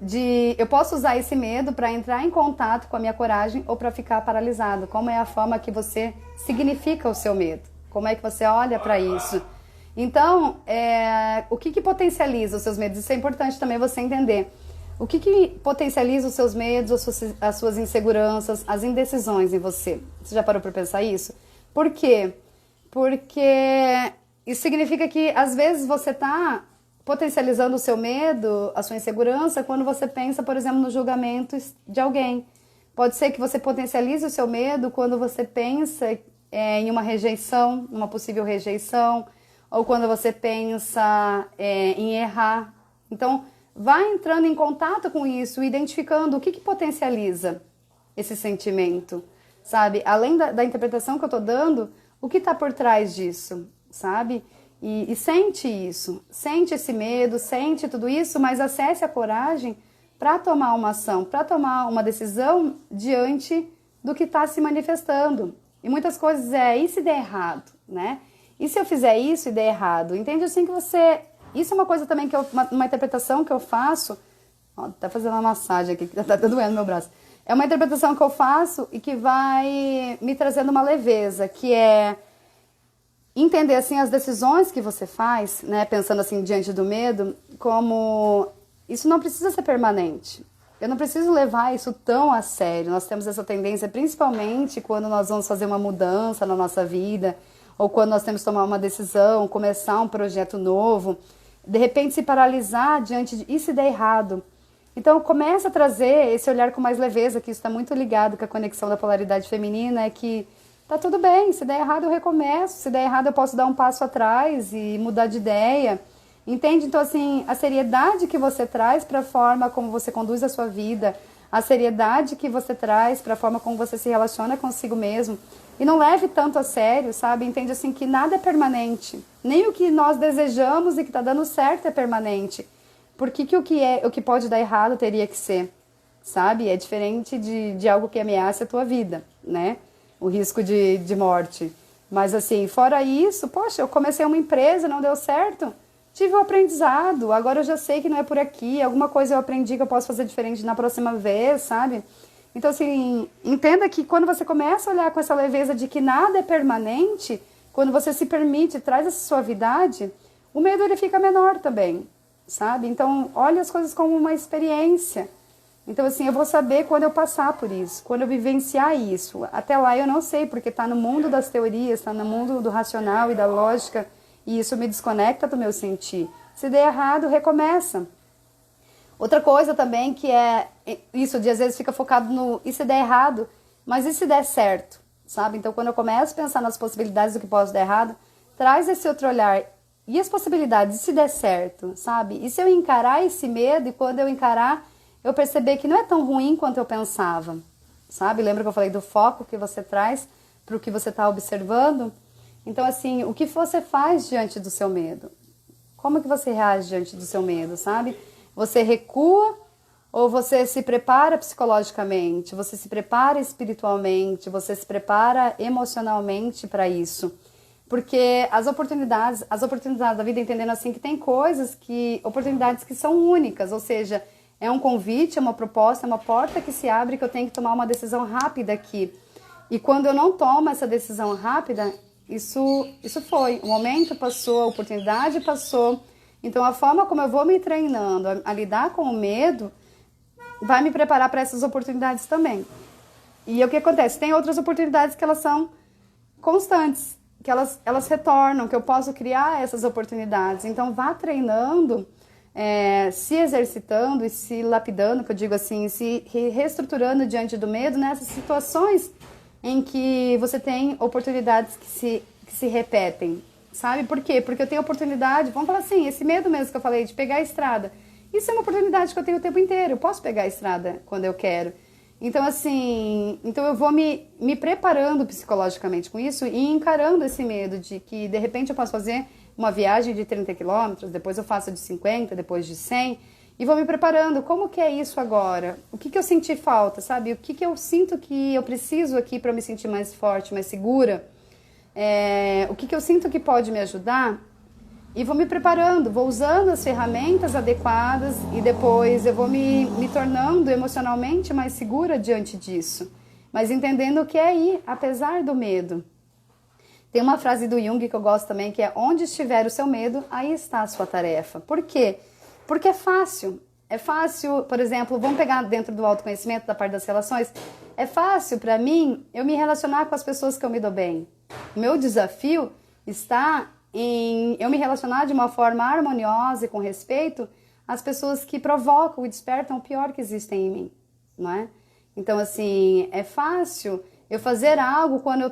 eu posso usar esse medo para entrar em contato com a minha coragem ou para ficar paralisado. Como é a forma que você significa o seu medo? Como é que você olha para isso? Então, o que potencializa os seus medos? Isso é importante também você entender. O que potencializa os seus medos, as suas inseguranças, as indecisões em você? Você já parou para pensar isso? Por quê? Porque isso significa que, às vezes, você está potencializando o seu medo, a sua insegurança, quando você pensa, por exemplo, no julgamento de alguém. Pode ser que você potencialize o seu medo quando você pensa em uma rejeição, uma possível rejeição, ou quando você pensa em errar. Então, vai entrando em contato com isso, identificando o que potencializa esse sentimento, sabe? Além da interpretação que eu estou dando, o que está por trás disso, sabe? E sente isso, sente esse medo, sente tudo isso, mas acesse a coragem para tomar uma ação, para tomar uma decisão diante do que está se manifestando. E muitas coisas e se der errado, né? E se eu fizer isso e der errado? Entende assim que você... Isso é uma coisa também, uma interpretação que eu faço... Ó, tá fazendo uma massagem aqui, que tá doendo meu braço. É uma interpretação que eu faço e que vai me trazendo uma leveza, que é entender assim as decisões que você faz, né, pensando assim diante do medo, como isso não precisa ser permanente. Eu não preciso levar isso tão a sério. Nós temos essa tendência, principalmente quando nós vamos fazer uma mudança na nossa vida, ou quando nós temos que tomar uma decisão, começar um projeto novo, de repente se paralisar diante de... E se der errado? Então começa a trazer esse olhar com mais leveza, que isso está muito ligado com a conexão da polaridade feminina, é que tá tudo bem, se der errado eu recomeço, se der errado eu posso dar um passo atrás e mudar de ideia. Entende? Então, assim, a seriedade que você traz para a forma como você conduz a sua vida, a seriedade que você traz para a forma como você se relaciona consigo mesmo, e não leve tanto a sério, sabe? Entende, assim, que nada é permanente. Nem o que nós desejamos e que está dando certo é permanente. Por que o que pode dar errado teria que ser, sabe? É diferente de algo que ameaça a tua vida, né? O risco de morte. Mas, assim, fora isso, poxa, eu comecei uma empresa, não deu certo... Tive um aprendizado, agora eu já sei que não é por aqui, alguma coisa eu aprendi que eu posso fazer diferente na próxima vez, sabe? Então, assim, entenda que quando você começa a olhar com essa leveza de que nada é permanente, quando você se permite, traz essa suavidade, o medo ele fica menor também, sabe? Então, olhe as coisas como uma experiência. Então, assim, eu vou saber quando eu passar por isso, quando eu vivenciar isso. Até lá eu não sei, porque está no mundo das teorias, está no mundo do racional e da lógica, e isso me desconecta do meu sentir. Se der errado, recomeça. Outra coisa também que é isso de às vezes fica focado no e se der errado, mas e se der certo, sabe? Então quando eu começo a pensar nas possibilidades do que pode dar errado, traz esse outro olhar. E as possibilidades, e se der certo, sabe? E se eu encarar esse medo e quando eu encarar, eu perceber que não é tão ruim quanto eu pensava, sabe? Lembra que eu falei do foco que você traz para o que você está observando? Então, assim, o que você faz diante do seu medo? Como que você reage diante do seu medo, sabe? Você recua ou você se prepara psicologicamente? Você se prepara espiritualmente? Você se prepara emocionalmente para isso? Porque as oportunidades da vida, entendendo assim que tem oportunidades que são únicas, ou seja, é um convite, é uma proposta, é uma porta que se abre que eu tenho que tomar uma decisão rápida aqui. E quando eu não tomo essa decisão rápida... Isso foi, o momento passou, a oportunidade passou. Então, a forma como eu vou me treinando a lidar com o medo vai me preparar para essas oportunidades também. E o que acontece? Tem outras oportunidades que elas são constantes, que elas retornam, que eu posso criar essas oportunidades. Então, vá treinando, se exercitando e se lapidando, que eu digo assim, se reestruturando diante do medo nessas situações em que você tem oportunidades que se repetem, sabe? Por quê? Porque eu tenho oportunidade, vamos falar assim, esse medo mesmo que eu falei, de pegar a estrada. Isso é uma oportunidade que eu tenho o tempo inteiro, eu posso pegar a estrada quando eu quero. Então, assim, eu vou me preparando psicologicamente com isso e encarando esse medo de que, de repente, eu posso fazer uma viagem de 30 quilômetros, depois eu faço de 50, depois de 100... E vou me preparando, como que é isso agora? O que eu senti falta, sabe? O que eu sinto que eu preciso aqui para me sentir mais forte, mais segura? O que eu sinto que pode me ajudar? E vou me preparando, vou usando as ferramentas adequadas e depois eu vou me tornando emocionalmente mais segura diante disso. Mas entendendo que é ir, apesar do medo. Tem uma frase do Jung que eu gosto também, que é: onde estiver o seu medo, aí está a sua tarefa. Por quê? Porque é fácil. É fácil, por exemplo, vamos pegar dentro do autoconhecimento, da parte das relações. É fácil para mim eu me relacionar com as pessoas que eu me dou bem. O meu desafio está em eu me relacionar de uma forma harmoniosa e com respeito às pessoas que provocam e despertam o pior que existem em mim, não é? Então, assim, é fácil eu fazer algo quando eu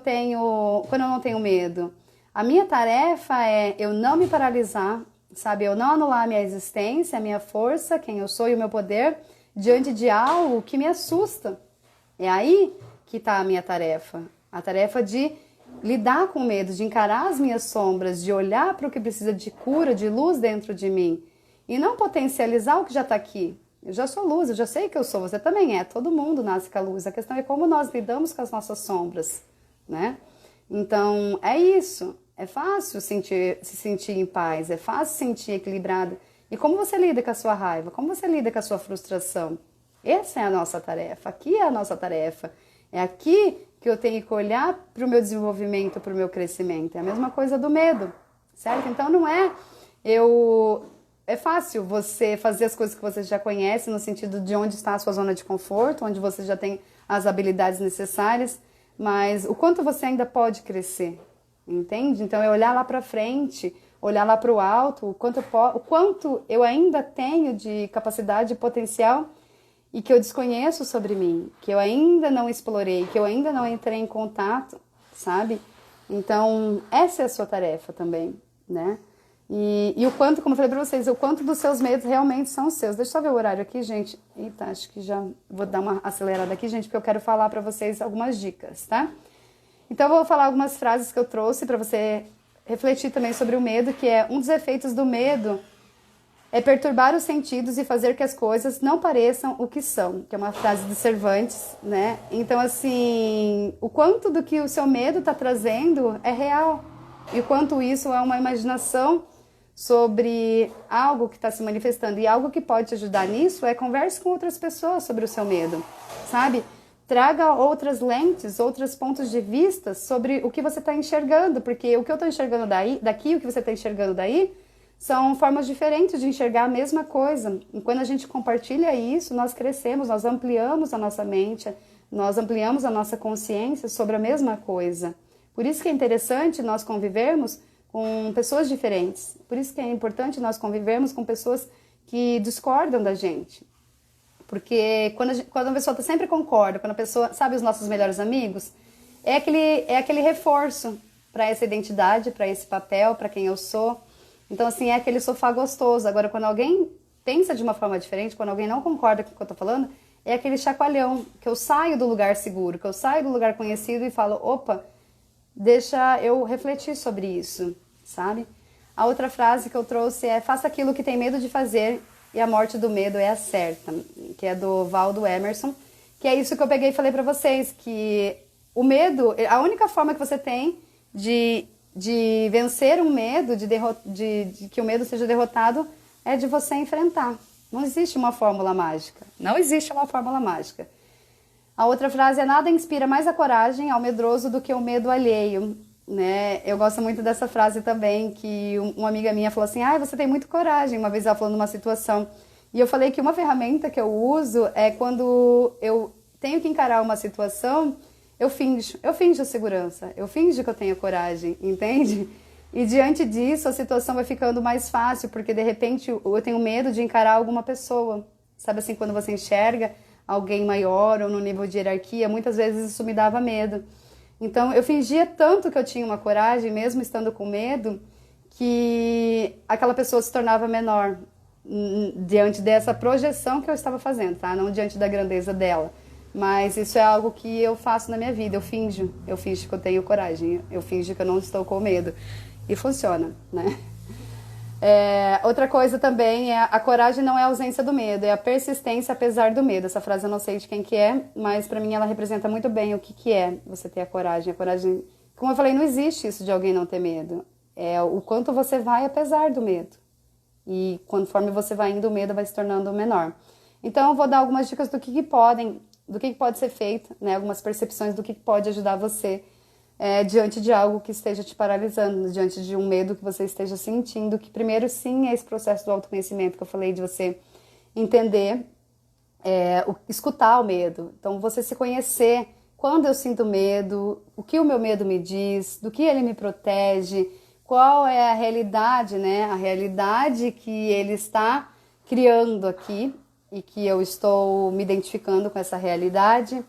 não tenho medo. A minha tarefa é eu não me paralisar, sabe? Eu não anular a minha existência, a minha força, quem eu sou e o meu poder diante de algo que me assusta. É aí que está a minha tarefa. A tarefa de lidar com o medo, de encarar as minhas sombras, de olhar para o que precisa de cura, de luz dentro de mim. E não potencializar o que já está aqui. Eu já sou luz, eu já sei que eu sou, você também é. Todo mundo nasce com a luz. A questão é como nós lidamos com as nossas sombras, né? Então, é isso. É fácil se sentir em paz, é fácil se sentir equilibrada. E como você lida com a sua raiva? Como você lida com a sua frustração? Essa é a nossa tarefa, aqui é a nossa tarefa. É aqui que eu tenho que olhar para o meu desenvolvimento, para o meu crescimento. É a mesma coisa do medo, certo? Então não é É fácil você fazer as coisas que você já conhece, no sentido de onde está a sua zona de conforto, onde você já tem as habilidades necessárias, mas o quanto você ainda pode crescer, entende? Então é olhar lá para frente, olhar lá para o alto, o quanto eu ainda tenho de capacidade e potencial e que eu desconheço sobre mim, que eu ainda não explorei, que eu ainda não entrei em contato, sabe? Então, essa é a sua tarefa também, né? E o quanto, como eu falei pra vocês, o quanto dos seus medos realmente são seus. Deixa eu só ver o horário aqui, gente. Eita, acho que já vou dar uma acelerada aqui, gente, porque eu quero falar pra vocês algumas dicas, tá? Então, eu vou falar algumas frases que eu trouxe pra você refletir também sobre o medo, que é um dos efeitos do medo é perturbar os sentidos e fazer que as coisas não pareçam o que são, que é uma frase de Cervantes, né? Então, assim, o quanto do que o seu medo está trazendo é real e o quanto isso é uma imaginação sobre algo que está se manifestando. E algo que pode te ajudar nisso é converse com outras pessoas sobre o seu medo, sabe? Traga outras lentes, outros pontos de vista sobre o que você está enxergando, porque o que eu estou enxergando daqui, o que você está enxergando daí, são formas diferentes de enxergar a mesma coisa. E quando a gente compartilha isso, nós crescemos, nós ampliamos a nossa mente, nós ampliamos a nossa consciência sobre a mesma coisa. Por isso que é interessante nós convivermos com pessoas diferentes. Por isso que é importante nós convivermos com pessoas que discordam da gente. Porque quando a pessoa sempre concorda, quando a pessoa sabe os nossos melhores amigos, é aquele reforço para essa identidade, para esse papel, para quem eu sou. Então, assim, é aquele sofá gostoso. Agora, quando alguém pensa de uma forma diferente, quando alguém não concorda com o que eu tô falando, é aquele chacoalhão, que eu saio do lugar seguro, que eu saio do lugar conhecido e falo, opa, deixa eu refletir sobre isso, sabe? A outra frase que eu trouxe é: faça aquilo que tem medo de fazer e a morte do medo é a certa, que é do Valdo Emerson, que é isso que eu peguei e falei pra vocês, que o medo, a única forma que você tem de vencer um medo, de que o medo seja derrotado, é de você enfrentar. Não existe uma fórmula mágica. Não existe uma fórmula mágica. A outra frase é: nada inspira mais a coragem ao medroso do que o medo alheio. Né? Eu gosto muito dessa frase também, que uma amiga minha falou assim: você tem muito coragem, uma vez ela falando numa situação. E eu falei que uma ferramenta que eu uso é quando eu tenho que encarar uma situação, eu finjo segurança, eu finjo que eu tenho coragem, entende? E diante disso a situação vai ficando mais fácil, porque de repente eu tenho medo de encarar alguma pessoa. Sabe assim, quando você enxerga alguém maior ou no nível de hierarquia, muitas vezes isso me dava medo. Então eu fingia tanto que eu tinha uma coragem, mesmo estando com medo, que aquela pessoa se tornava menor diante dessa projeção que eu estava fazendo, tá? Não diante da grandeza dela. Mas isso é algo que eu faço na minha vida, eu finjo que eu tenho coragem, eu finjo que eu não estou com medo. E funciona, né? Outra coisa também é: a coragem não é a ausência do medo, é a persistência apesar do medo. Essa frase eu não sei de quem que é, mas pra mim ela representa muito bem o que é você ter a coragem. A coragem, como eu falei, não existe isso de alguém não ter medo. É o quanto você vai apesar do medo. E conforme você vai indo, o medo vai se tornando menor. Então eu vou dar algumas dicas do que pode ser feito, né? Algumas percepções do que pode ajudar você diante de algo que esteja te paralisando, diante de um medo que você esteja sentindo, que primeiro sim é esse processo do autoconhecimento que eu falei, de você entender, escutar o medo. Então, você se conhecer, quando eu sinto medo, o que o meu medo me diz, do que ele me protege, qual é a realidade, né? A realidade que ele está criando aqui e que eu estou me identificando com essa realidade.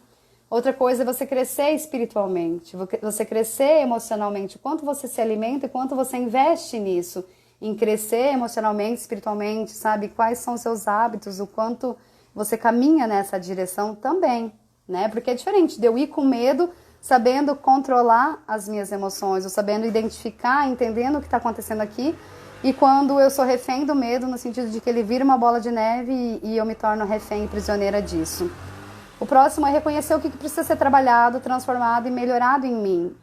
Outra coisa é você crescer espiritualmente, você crescer emocionalmente, o quanto você se alimenta e quanto você investe nisso, em crescer emocionalmente, espiritualmente, sabe? Quais são os seus hábitos, o quanto você caminha nessa direção também, né? Porque é diferente de eu ir com medo, sabendo controlar as minhas emoções, ou sabendo identificar, entendendo o que está acontecendo aqui, e quando eu sou refém do medo, no sentido de que ele vira uma bola de neve e eu me torno refém e prisioneira disso. O próximo é reconhecer o que precisa ser trabalhado, transformado e melhorado em mim.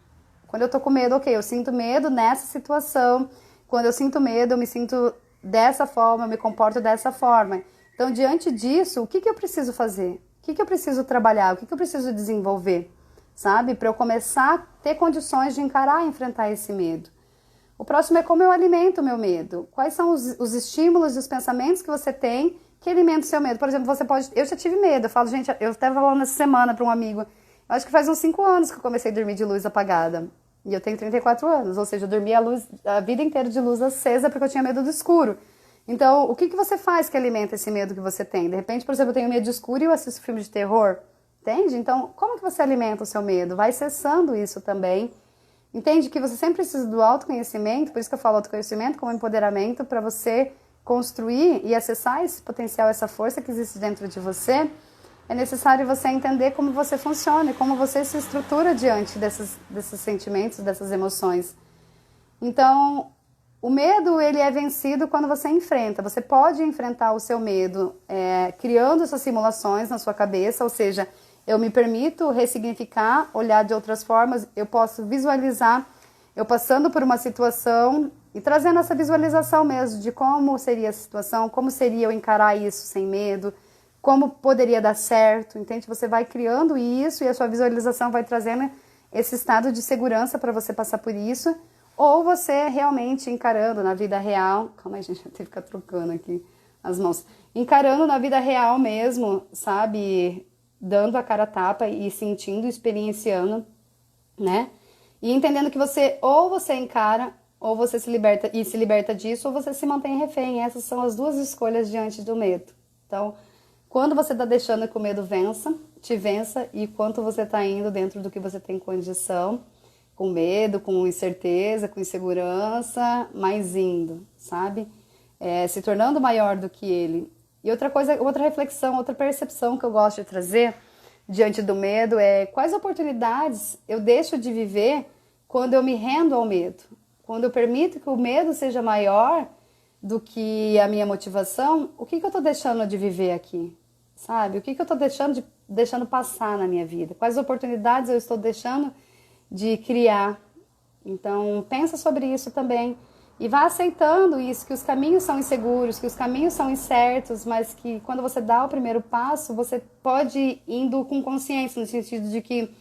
Quando eu tô com medo, ok, eu sinto medo nessa situação. Quando eu sinto medo, eu me sinto dessa forma, eu me comporto dessa forma. Então, diante disso, o que eu preciso fazer? O que eu preciso trabalhar? O que eu preciso desenvolver? Sabe? Para eu começar a ter condições de encarar e enfrentar esse medo. O próximo é como eu alimento o meu medo. Quais são os estímulos e os pensamentos que você tem que alimentam o seu medo? Por exemplo, você pode... Eu já tive medo. Eu falo, gente, eu estava falando essa semana para um amigo. Eu acho que faz uns 5 anos que eu comecei a dormir de luz apagada. E eu tenho 34 anos. Ou seja, eu dormi a vida inteira de luz acesa porque eu tinha medo do escuro. Então, o que você faz que alimenta esse medo que você tem? De repente, por exemplo, eu tenho medo de escuro e eu assisto filme de terror. Entende? Então, como que você alimenta o seu medo? Vai cessando isso também. Entende que você sempre precisa do autoconhecimento, por isso que eu falo autoconhecimento como empoderamento, para você construir e acessar esse potencial, essa força que existe dentro de você. É necessário você entender como você funciona e como você se estrutura diante desses sentimentos, dessas emoções. Então, o medo, ele é vencido quando você enfrenta. Você pode enfrentar o seu medo criando essas simulações na sua cabeça, ou seja, eu me permito ressignificar, olhar de outras formas, eu posso visualizar eu passando por uma situação e trazendo essa visualização mesmo de como seria a situação, como seria eu encarar isso sem medo, como poderia dar certo, entende? Você vai criando isso e a sua visualização vai trazendo esse estado de segurança para você passar por isso, ou você realmente encarando na vida real, calma aí gente, eu tenho que ficar trocando aqui as mãos, encarando na vida real mesmo, sabe, dando a cara a tapa e sentindo, experienciando, né, e entendendo que ou você encara, ou você se liberta disso, ou você se mantém refém. Essas são as duas escolhas diante do medo. Então, quando você está deixando que o medo te vença, e quanto você está indo dentro do que você tem condição, com medo, com incerteza, com insegurança, mas indo, sabe? Se tornando maior do que ele. E outra coisa, outra reflexão, outra percepção que eu gosto de trazer diante do medo é quais oportunidades eu deixo de viver quando eu me rendo ao medo. Quando eu permito que o medo seja maior do que a minha motivação, o que eu estou deixando de viver aqui? Sabe? O que eu estou deixando passar na minha vida? Quais oportunidades eu estou deixando de criar? Então, pensa sobre isso também. E vá aceitando isso, que os caminhos são inseguros, que os caminhos são incertos, mas que quando você dá o primeiro passo, você pode ir indo com consciência, no sentido de que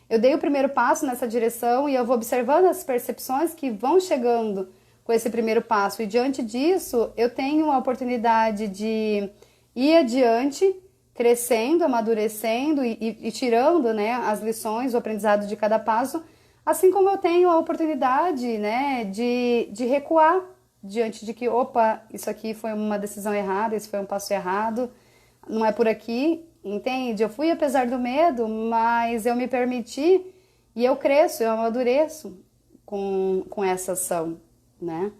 eu dei o primeiro passo nessa direção e eu vou observando as percepções que vão chegando com esse primeiro passo. E diante disso, eu tenho a oportunidade de ir adiante, crescendo, amadurecendo e tirando, né, as lições, o aprendizado de cada passo, assim como eu tenho a oportunidade, né, de recuar diante de que, opa, isso aqui foi uma decisão errada, esse foi um passo errado, não é por aqui, entende? Eu fui apesar do medo, mas eu me permiti e eu cresço, eu amadureço com essa ação, né?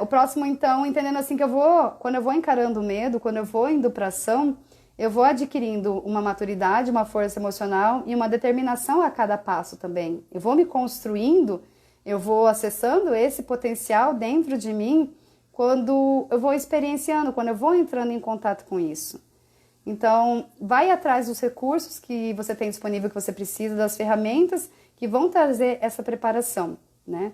O próximo, então, entendendo assim que quando eu vou encarando o medo, quando eu vou indo para ação, eu vou adquirindo uma maturidade, uma força emocional e uma determinação a cada passo também. Eu vou me construindo, eu vou acessando esse potencial dentro de mim quando eu vou experienciando, quando eu vou entrando em contato com isso. Então, vai atrás dos recursos que você tem disponível, que você precisa, das ferramentas que vão trazer essa preparação, né?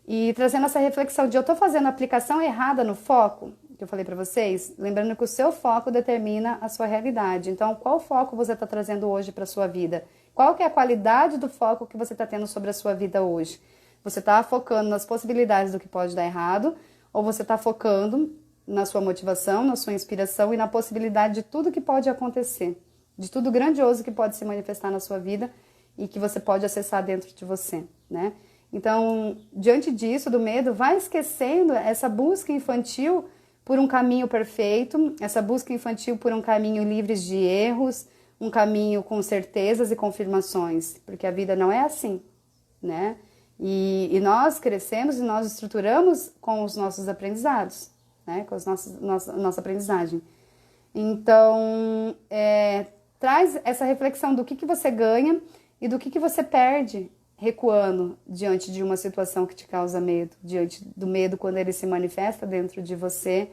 E trazendo essa reflexão de eu estou fazendo a aplicação errada no foco, que eu falei para vocês, lembrando que o seu foco determina a sua realidade. Então, qual foco você está trazendo hoje para a sua vida? Qual que é a qualidade do foco que você está tendo sobre a sua vida hoje? Você está focando nas possibilidades do que pode dar errado, ou você está focando na sua motivação, na sua inspiração e na possibilidade de tudo que pode acontecer, de tudo grandioso que pode se manifestar na sua vida e que você pode acessar dentro de você, né? Então, diante disso, do medo, vai esquecendo essa busca infantil por um caminho perfeito, essa busca infantil por um caminho livre de erros, um caminho com certezas e confirmações, porque a vida não é assim, né? E nós crescemos e nós estruturamos com os nossos aprendizados, né? Com nossa aprendizagem. Então, traz essa reflexão do que você ganha e do que você perde recuando diante de uma situação que te causa medo, diante do medo quando ele se manifesta dentro de você.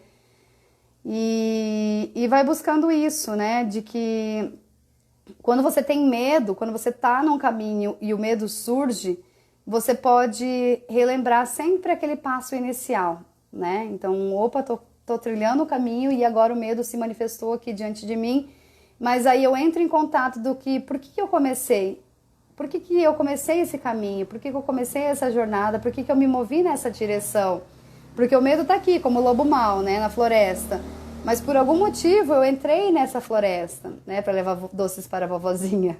E vai buscando isso, né? De que quando você tem medo, quando você tá num caminho e o medo surge, você pode relembrar sempre aquele passo inicial, né? Então, opa, tô trilhando o caminho e agora o medo se manifestou aqui diante de mim, mas aí eu entro em contato por que eu comecei? Por que eu comecei esse caminho? Por que eu comecei essa jornada? Por que eu me movi nessa direção? Porque o medo tá aqui, como o lobo mau, né, na floresta. Mas por algum motivo eu entrei nessa floresta, né, para levar doces para a vovozinha.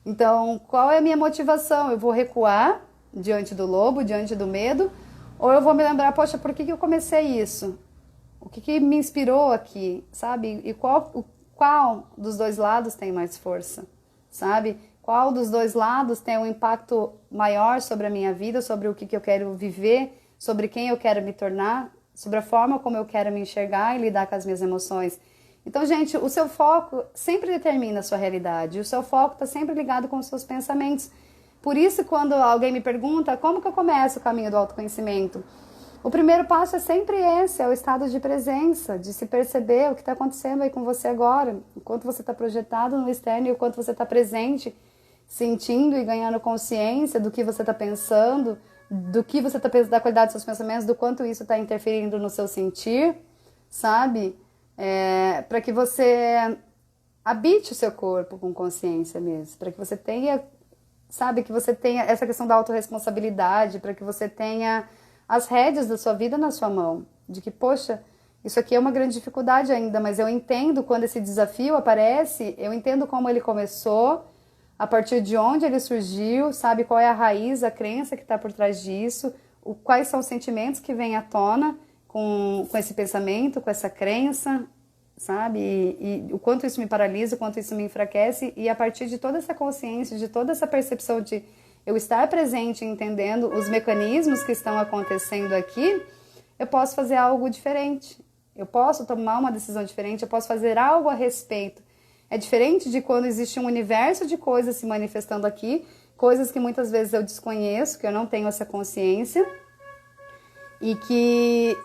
Então, qual é a minha motivação? Eu vou recuar diante do lobo, diante do medo? Ou eu vou me lembrar, poxa, por que eu comecei isso? O que me inspirou aqui, sabe? E qual dos dois lados tem mais força, sabe? Qual dos dois lados tem um impacto maior sobre a minha vida, sobre o que eu quero viver, sobre quem eu quero me tornar, sobre a forma como eu quero me enxergar e lidar com as minhas emoções. Então, gente, o seu foco sempre determina a sua realidade. O seu foco está sempre ligado com os seus pensamentos. Por isso, quando alguém me pergunta como que eu começo o caminho do autoconhecimento, o primeiro passo é sempre esse, é o estado de presença, de se perceber o que está acontecendo aí com você agora, o quanto você está projetado no externo e o quanto você está presente, sentindo e ganhando consciência do que você está pensando, do que você está pensando, da qualidade dos seus pensamentos, do quanto isso está interferindo no seu sentir, sabe? Para que você habite o seu corpo com consciência mesmo, para que você tenha, sabe, que você tenha essa questão da autorresponsabilidade, para que você tenha as rédeas da sua vida na sua mão, de que, poxa, isso aqui é uma grande dificuldade ainda, mas eu entendo quando esse desafio aparece, eu entendo como ele começou, a partir de onde ele surgiu, sabe qual é a raiz, a crença que está por trás disso, quais são os sentimentos que vêm à tona com esse pensamento, com essa crença, sabe? E o quanto isso me paralisa, o quanto isso me enfraquece, e a partir de toda essa consciência, de toda essa percepção de eu estar presente, entendendo os mecanismos que estão acontecendo aqui, eu posso fazer algo diferente, eu posso tomar uma decisão diferente, eu posso fazer algo a respeito. É diferente de quando existe um universo de coisas se manifestando aqui, coisas que muitas vezes eu desconheço, que eu não tenho essa consciência, e que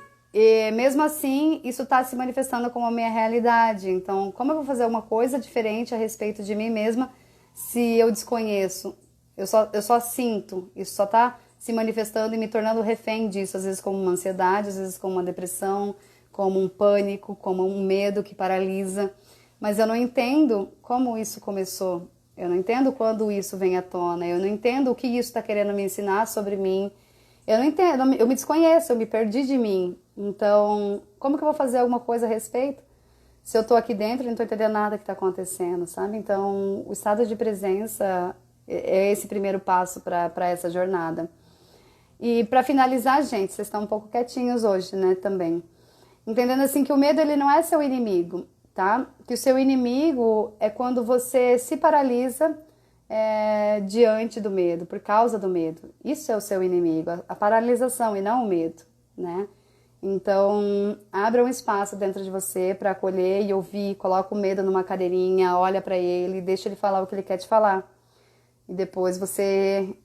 mesmo assim isso está se manifestando como a minha realidade. Então, como eu vou fazer uma coisa diferente a respeito de mim mesma se eu desconheço? Eu só sinto, isso só está se manifestando e me tornando refém disso, às vezes como uma ansiedade, às vezes como uma depressão, como um pânico, como um medo que paralisa. Mas eu não entendo como isso começou, eu não entendo quando isso vem à tona, eu não entendo o que isso está querendo me ensinar sobre mim, eu não entendo, eu me desconheço, eu me perdi de mim. Então, como que eu vou fazer alguma coisa a respeito? Se eu estou aqui dentro e não estou entendendo nada que está acontecendo, sabe? Então, o estado de presença é esse primeiro passo para essa jornada. E para finalizar, gente, vocês estão um pouco quietinhos hoje, né, também. Entendendo assim que o medo, ele não é seu inimigo, tá? Que o seu inimigo é quando você se paralisa diante do medo, por causa do medo. Isso é o seu inimigo, a paralisação e não o medo, né? Então, abra um espaço dentro de você para acolher e ouvir, coloca o medo numa cadeirinha, olha para ele, deixa ele falar o que ele quer te falar. E depois você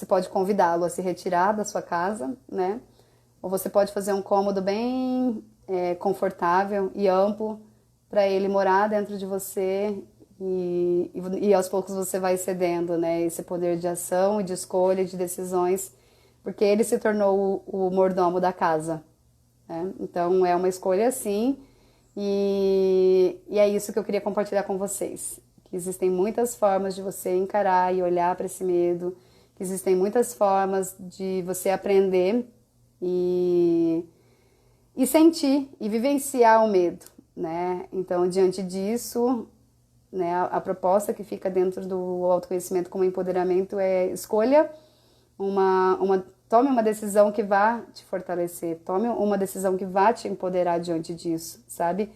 pode convidá-lo a se retirar da sua casa, né? Ou você pode fazer um cômodo bem confortável e amplo para ele morar dentro de você e aos poucos você vai cedendo, né? Esse poder de ação e de escolha, de decisões, porque ele se tornou o mordomo da casa, né? Então é uma escolha assim e é isso que eu queria compartilhar com vocês. que existem muitas formas de você encarar e olhar para esse medo, que existem muitas formas de você aprender e sentir e vivenciar o medo, né? Então, diante disso, né, a proposta que fica dentro do autoconhecimento como empoderamento é escolha tome uma decisão que vá te fortalecer, tome uma decisão que vá te empoderar diante disso, sabe?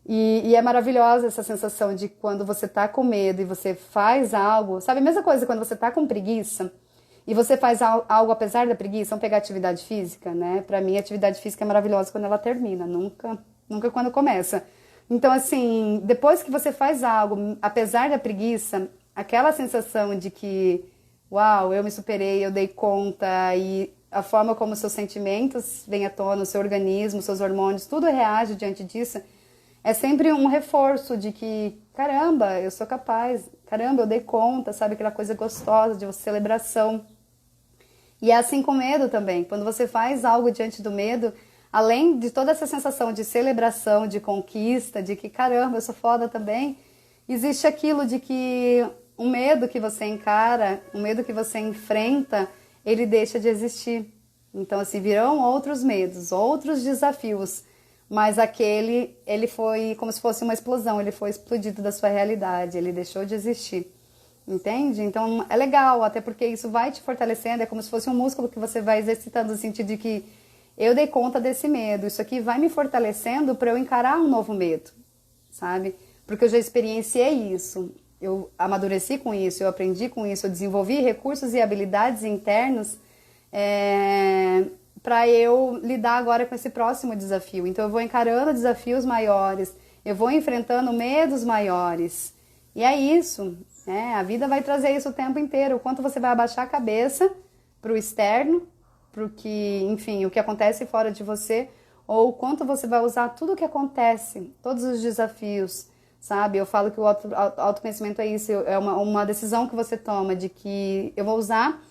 E é maravilhosa essa sensação de quando você tá com medo e você faz algo, sabe? A mesma coisa quando você tá com preguiça e você faz algo apesar da preguiça. Vamos pegar atividade física, né? Pra mim, a atividade física é maravilhosa quando ela termina, nunca quando começa. Então, assim, depois que você faz algo, apesar da preguiça, aquela sensação de que, uau, eu me superei, eu dei conta, e a forma como seus sentimentos vêm à tona, o seu organismo, seus hormônios, tudo reage diante disso, é sempre um reforço de que, caramba, eu sou capaz, caramba, eu dei conta, sabe? Aquela coisa gostosa de celebração. E é assim com medo também. Quando você faz algo diante do medo, além de toda essa sensação de celebração, de conquista, de que, caramba, eu sou foda também, existe aquilo de que o medo que você encara, o medo que você enfrenta, ele deixa de existir. Então, assim, virão outros medos, outros desafios, mas aquele, ele foi como se fosse uma explosão, ele foi explodido da sua realidade, ele deixou de existir, entende? Então é legal, até porque isso vai te fortalecendo, é como se fosse um músculo que você vai exercitando no sentido de que eu dei conta desse medo, isso aqui vai me fortalecendo para eu encarar um novo medo, sabe? Porque eu já experienciei isso, eu amadureci com isso, eu aprendi com isso, eu desenvolvi recursos e habilidades internos para eu lidar agora com esse próximo desafio. Então eu vou encarando desafios maiores, eu vou enfrentando medos maiores. E é isso, né? A vida vai trazer isso o tempo inteiro. O quanto você vai abaixar a cabeça para o externo, para o que, enfim, o que acontece fora de você, ou o quanto você vai usar tudo o que acontece, todos os desafios, sabe? Eu falo que o autoconhecimento é isso, é uma decisão que você toma de que eu vou usar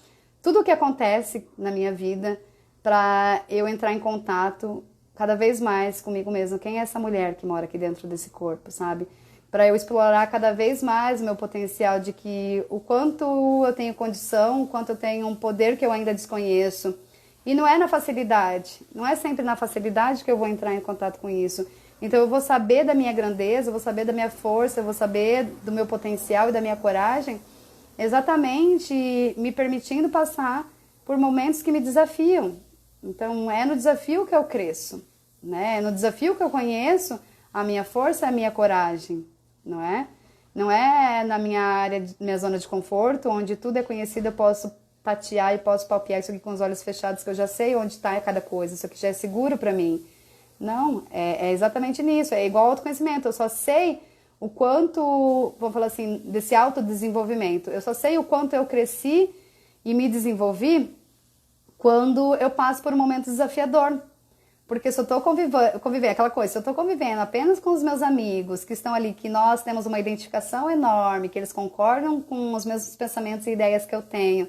tudo o que acontece na minha vida para eu entrar em contato cada vez mais comigo mesma. Quem é essa mulher que mora aqui dentro desse corpo, sabe? Para eu explorar cada vez mais o meu potencial de que o quanto eu tenho condição, o quanto eu tenho um poder que eu ainda desconheço. E não é na facilidade, não é sempre na facilidade que eu vou entrar em contato com isso. Então eu vou saber da minha grandeza, eu vou saber da minha força, eu vou saber do meu potencial e da minha coragem, exatamente me permitindo passar por momentos que me desafiam. Então é no desafio que eu cresço, né? É no desafio que eu conheço a minha força e a minha coragem, não é? Não é na minha área, minha zona de conforto, onde tudo é conhecido, eu posso tatear e posso palpiar isso aqui com os olhos fechados, que eu já sei onde está cada coisa, isso aqui já é seguro para mim. Não, é exatamente nisso, é igual ao autoconhecimento, eu só sei o quanto, vamos falar assim, desse autodesenvolvimento, eu só sei o quanto eu cresci e me desenvolvi quando eu passo por um momento desafiador. Porque se eu estou convivendo, aquela coisa, se eu estou convivendo apenas com os meus amigos que estão ali, que nós temos uma identificação enorme, que eles concordam com os mesmos pensamentos e ideias que eu tenho,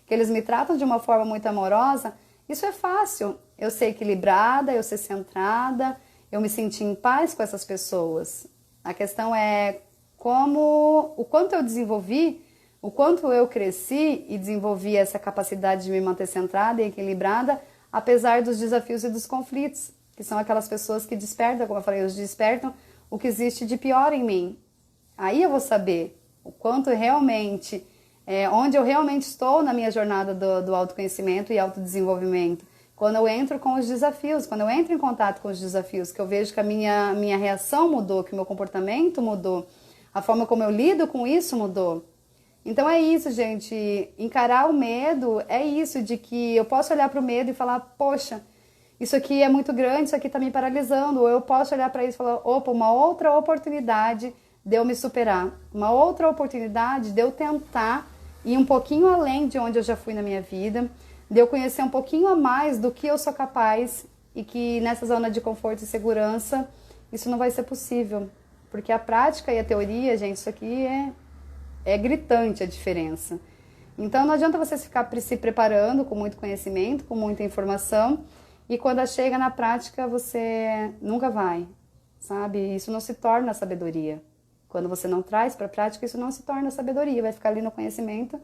que eles me tratam de uma forma muito amorosa, isso é fácil. Eu ser equilibrada, eu ser centrada, eu me sentir em paz com essas pessoas. A questão é o quanto eu desenvolvi, o quanto eu cresci e desenvolvi essa capacidade de me manter centrada e equilibrada, apesar dos desafios e dos conflitos, que são aquelas pessoas que despertam, como eu falei, eles despertam o que existe de pior em mim. Aí eu vou saber o quanto realmente, onde eu realmente estou na minha jornada do autoconhecimento e autodesenvolvimento. Quando eu entro com os desafios, quando eu entro em contato com os desafios, que eu vejo que a minha reação mudou, que o meu comportamento mudou, a forma como eu lido com isso mudou. Então é isso, gente, encarar o medo é isso, de que eu posso olhar para o medo e falar, poxa, isso aqui é muito grande, isso aqui está me paralisando, ou eu posso olhar para isso e falar, opa, uma outra oportunidade de eu me superar, uma outra oportunidade de eu tentar ir um pouquinho além de onde eu já fui na minha vida, de eu conhecer um pouquinho a mais do que eu sou capaz e que nessa zona de conforto e segurança isso não vai ser possível, porque a prática e a teoria, gente, isso aqui é gritante a diferença. Então não adianta você ficar se preparando com muito conhecimento, com muita informação, e quando chega na prática você nunca vai, sabe? Isso não se torna sabedoria. Quando você não traz para a prática, isso não se torna sabedoria, vai ficar ali no conhecimento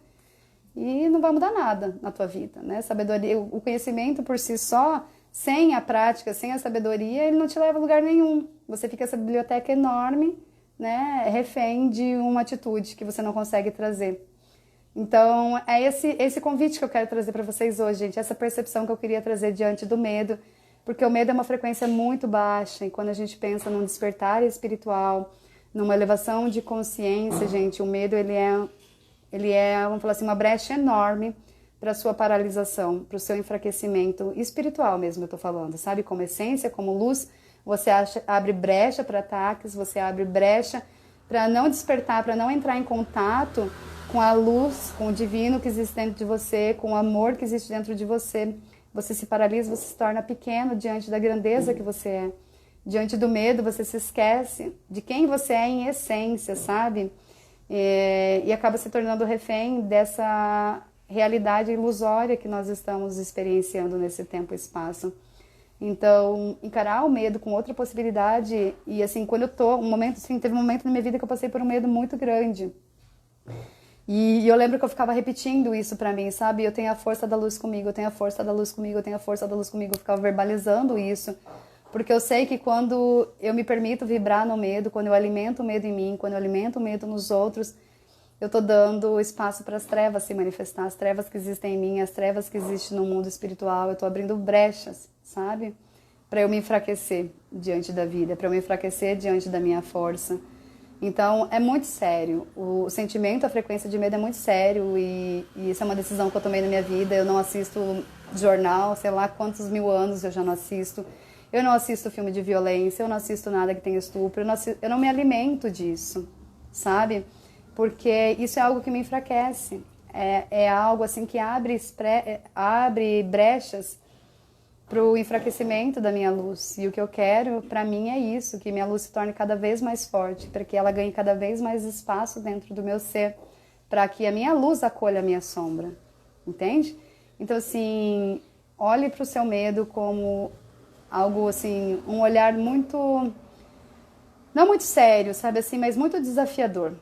e não vai mudar nada na tua vida, né? Sabedoria, o conhecimento por si só, sem a prática, sem a sabedoria, ele não te leva a lugar nenhum. Você fica essa biblioteca enorme, né? Refém de uma atitude que você não consegue trazer. Então, é esse convite que eu quero trazer para vocês hoje, gente. Essa percepção que eu queria trazer diante do medo. Porque o medo é uma frequência muito baixa. E quando a gente pensa num despertar espiritual, numa elevação de consciência, gente, o medo, ele é, vamos falar assim, uma brecha enorme para a sua paralisação, para o seu enfraquecimento espiritual mesmo, eu tô falando, sabe? Como essência, como luz, você abre brecha para ataques, você abre brecha para não despertar, para não entrar em contato com a luz, com o divino que existe dentro de você, com o amor que existe dentro de você. Você se paralisa, você se torna pequeno diante da grandeza que você é. Diante do medo, você se esquece de quem você é em essência, sabe? E acaba se tornando refém dessa realidade ilusória que nós estamos experienciando nesse tempo e espaço. Então, encarar o medo com outra possibilidade, e assim, quando eu tô, teve um momento na minha vida que eu passei por um medo muito grande. E eu lembro que eu ficava repetindo isso pra mim, sabe? Eu tenho a força da luz comigo, eu tenho a força da luz comigo, eu tenho a força da luz comigo. Eu ficava verbalizando isso, porque eu sei que quando eu me permito vibrar no medo, quando eu alimento o medo em mim, quando eu alimento o medo nos outros, eu tô dando espaço para as trevas se manifestar, as trevas que existem em mim, as trevas que existem no mundo espiritual. Eu tô abrindo brechas, sabe? Para eu me enfraquecer diante da vida, para eu me enfraquecer diante da minha força. Então, é muito sério. O sentimento, a frequência de medo é muito sério e isso é uma decisão que eu tomei na minha vida. Eu não assisto jornal, sei lá quantos mil anos eu já não assisto. Eu não assisto filme de violência, eu não assisto nada que tenha estupro, eu não me alimento disso, sabe? Porque isso é algo que me enfraquece. É algo assim que abre brechas para o enfraquecimento da minha luz. E o que eu quero, para mim, é isso, que minha luz se torne cada vez mais forte, para que ela ganhe cada vez mais espaço dentro do meu ser, para que a minha luz acolha a minha sombra, entende? Então, assim, olhe para o seu medo como algo, assim, um olhar muito, não muito sério, sabe, assim, mas muito desafiador,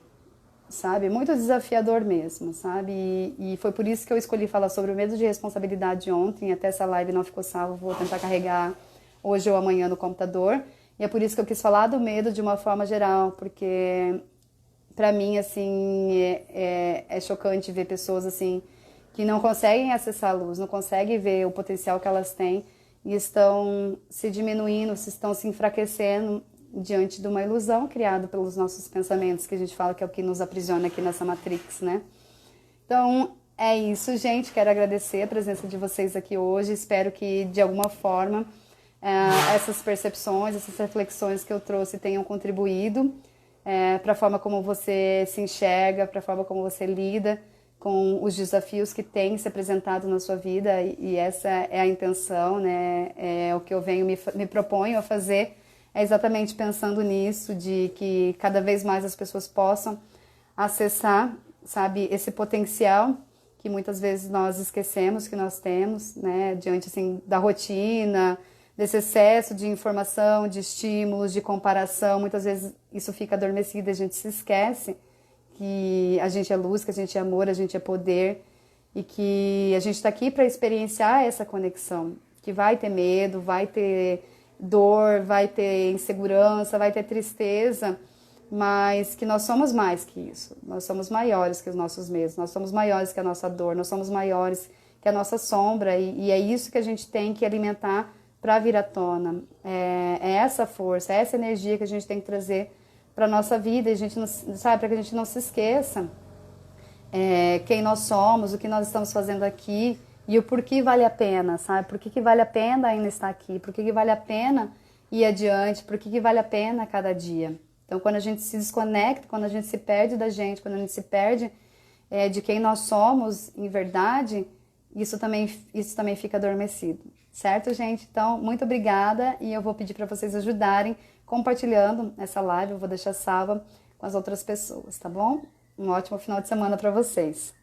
sabe? Muito desafiador mesmo, sabe? E foi por isso que eu escolhi falar sobre o medo de responsabilidade ontem. Até essa live não ficou salva, vou tentar carregar hoje ou amanhã no computador. E é por isso que eu quis falar do medo de uma forma geral, porque pra mim, assim, é chocante ver pessoas, assim, que não conseguem acessar a luz, não conseguem ver o potencial que elas têm e estão se diminuindo, estão se enfraquecendo diante de uma ilusão criada pelos nossos pensamentos, que a gente fala que é o que nos aprisiona aqui nessa Matrix, né? Então, é isso, gente. Quero agradecer a presença de vocês aqui hoje. Espero que, de alguma forma, essas percepções, essas reflexões que eu trouxe tenham contribuído para a forma como você se enxerga, para a forma como você lida com os desafios que têm se apresentado na sua vida. E essa é a intenção, né? É o que eu venho me proponho a fazer. É exatamente pensando nisso, de que cada vez mais as pessoas possam acessar, sabe, esse potencial que muitas vezes nós esquecemos que nós temos, né, diante, assim, da rotina, desse excesso de informação, de estímulos, de comparação. Muitas vezes isso fica adormecido, a gente se esquece que a gente é luz, que a gente é amor, a gente é poder e que a gente está aqui para experienciar essa conexão, que vai ter medo, vai ter dor, vai ter insegurança, vai ter tristeza, mas que nós somos mais que isso. Nós somos maiores que os nossos medos, nós somos maiores que a nossa dor, nós somos maiores que a nossa sombra e é isso que a gente tem que alimentar para vir à tona. É essa força, é essa energia que a gente tem que trazer para a nossa vida, e a gente não, sabe, para que a gente não se esqueça quem nós somos, o que nós estamos fazendo aqui, e o porquê vale a pena, sabe? Por que vale a pena ainda estar aqui? Por que vale a pena ir adiante? Por que vale a pena cada dia? Então, quando a gente se desconecta, quando a gente se perde da gente, quando a gente se perde de quem nós somos em verdade, isso também fica adormecido. Certo, gente? Então, muito obrigada e eu vou pedir para vocês ajudarem compartilhando essa live. Eu vou deixar salva com as outras pessoas, tá bom? Um ótimo final de semana para vocês.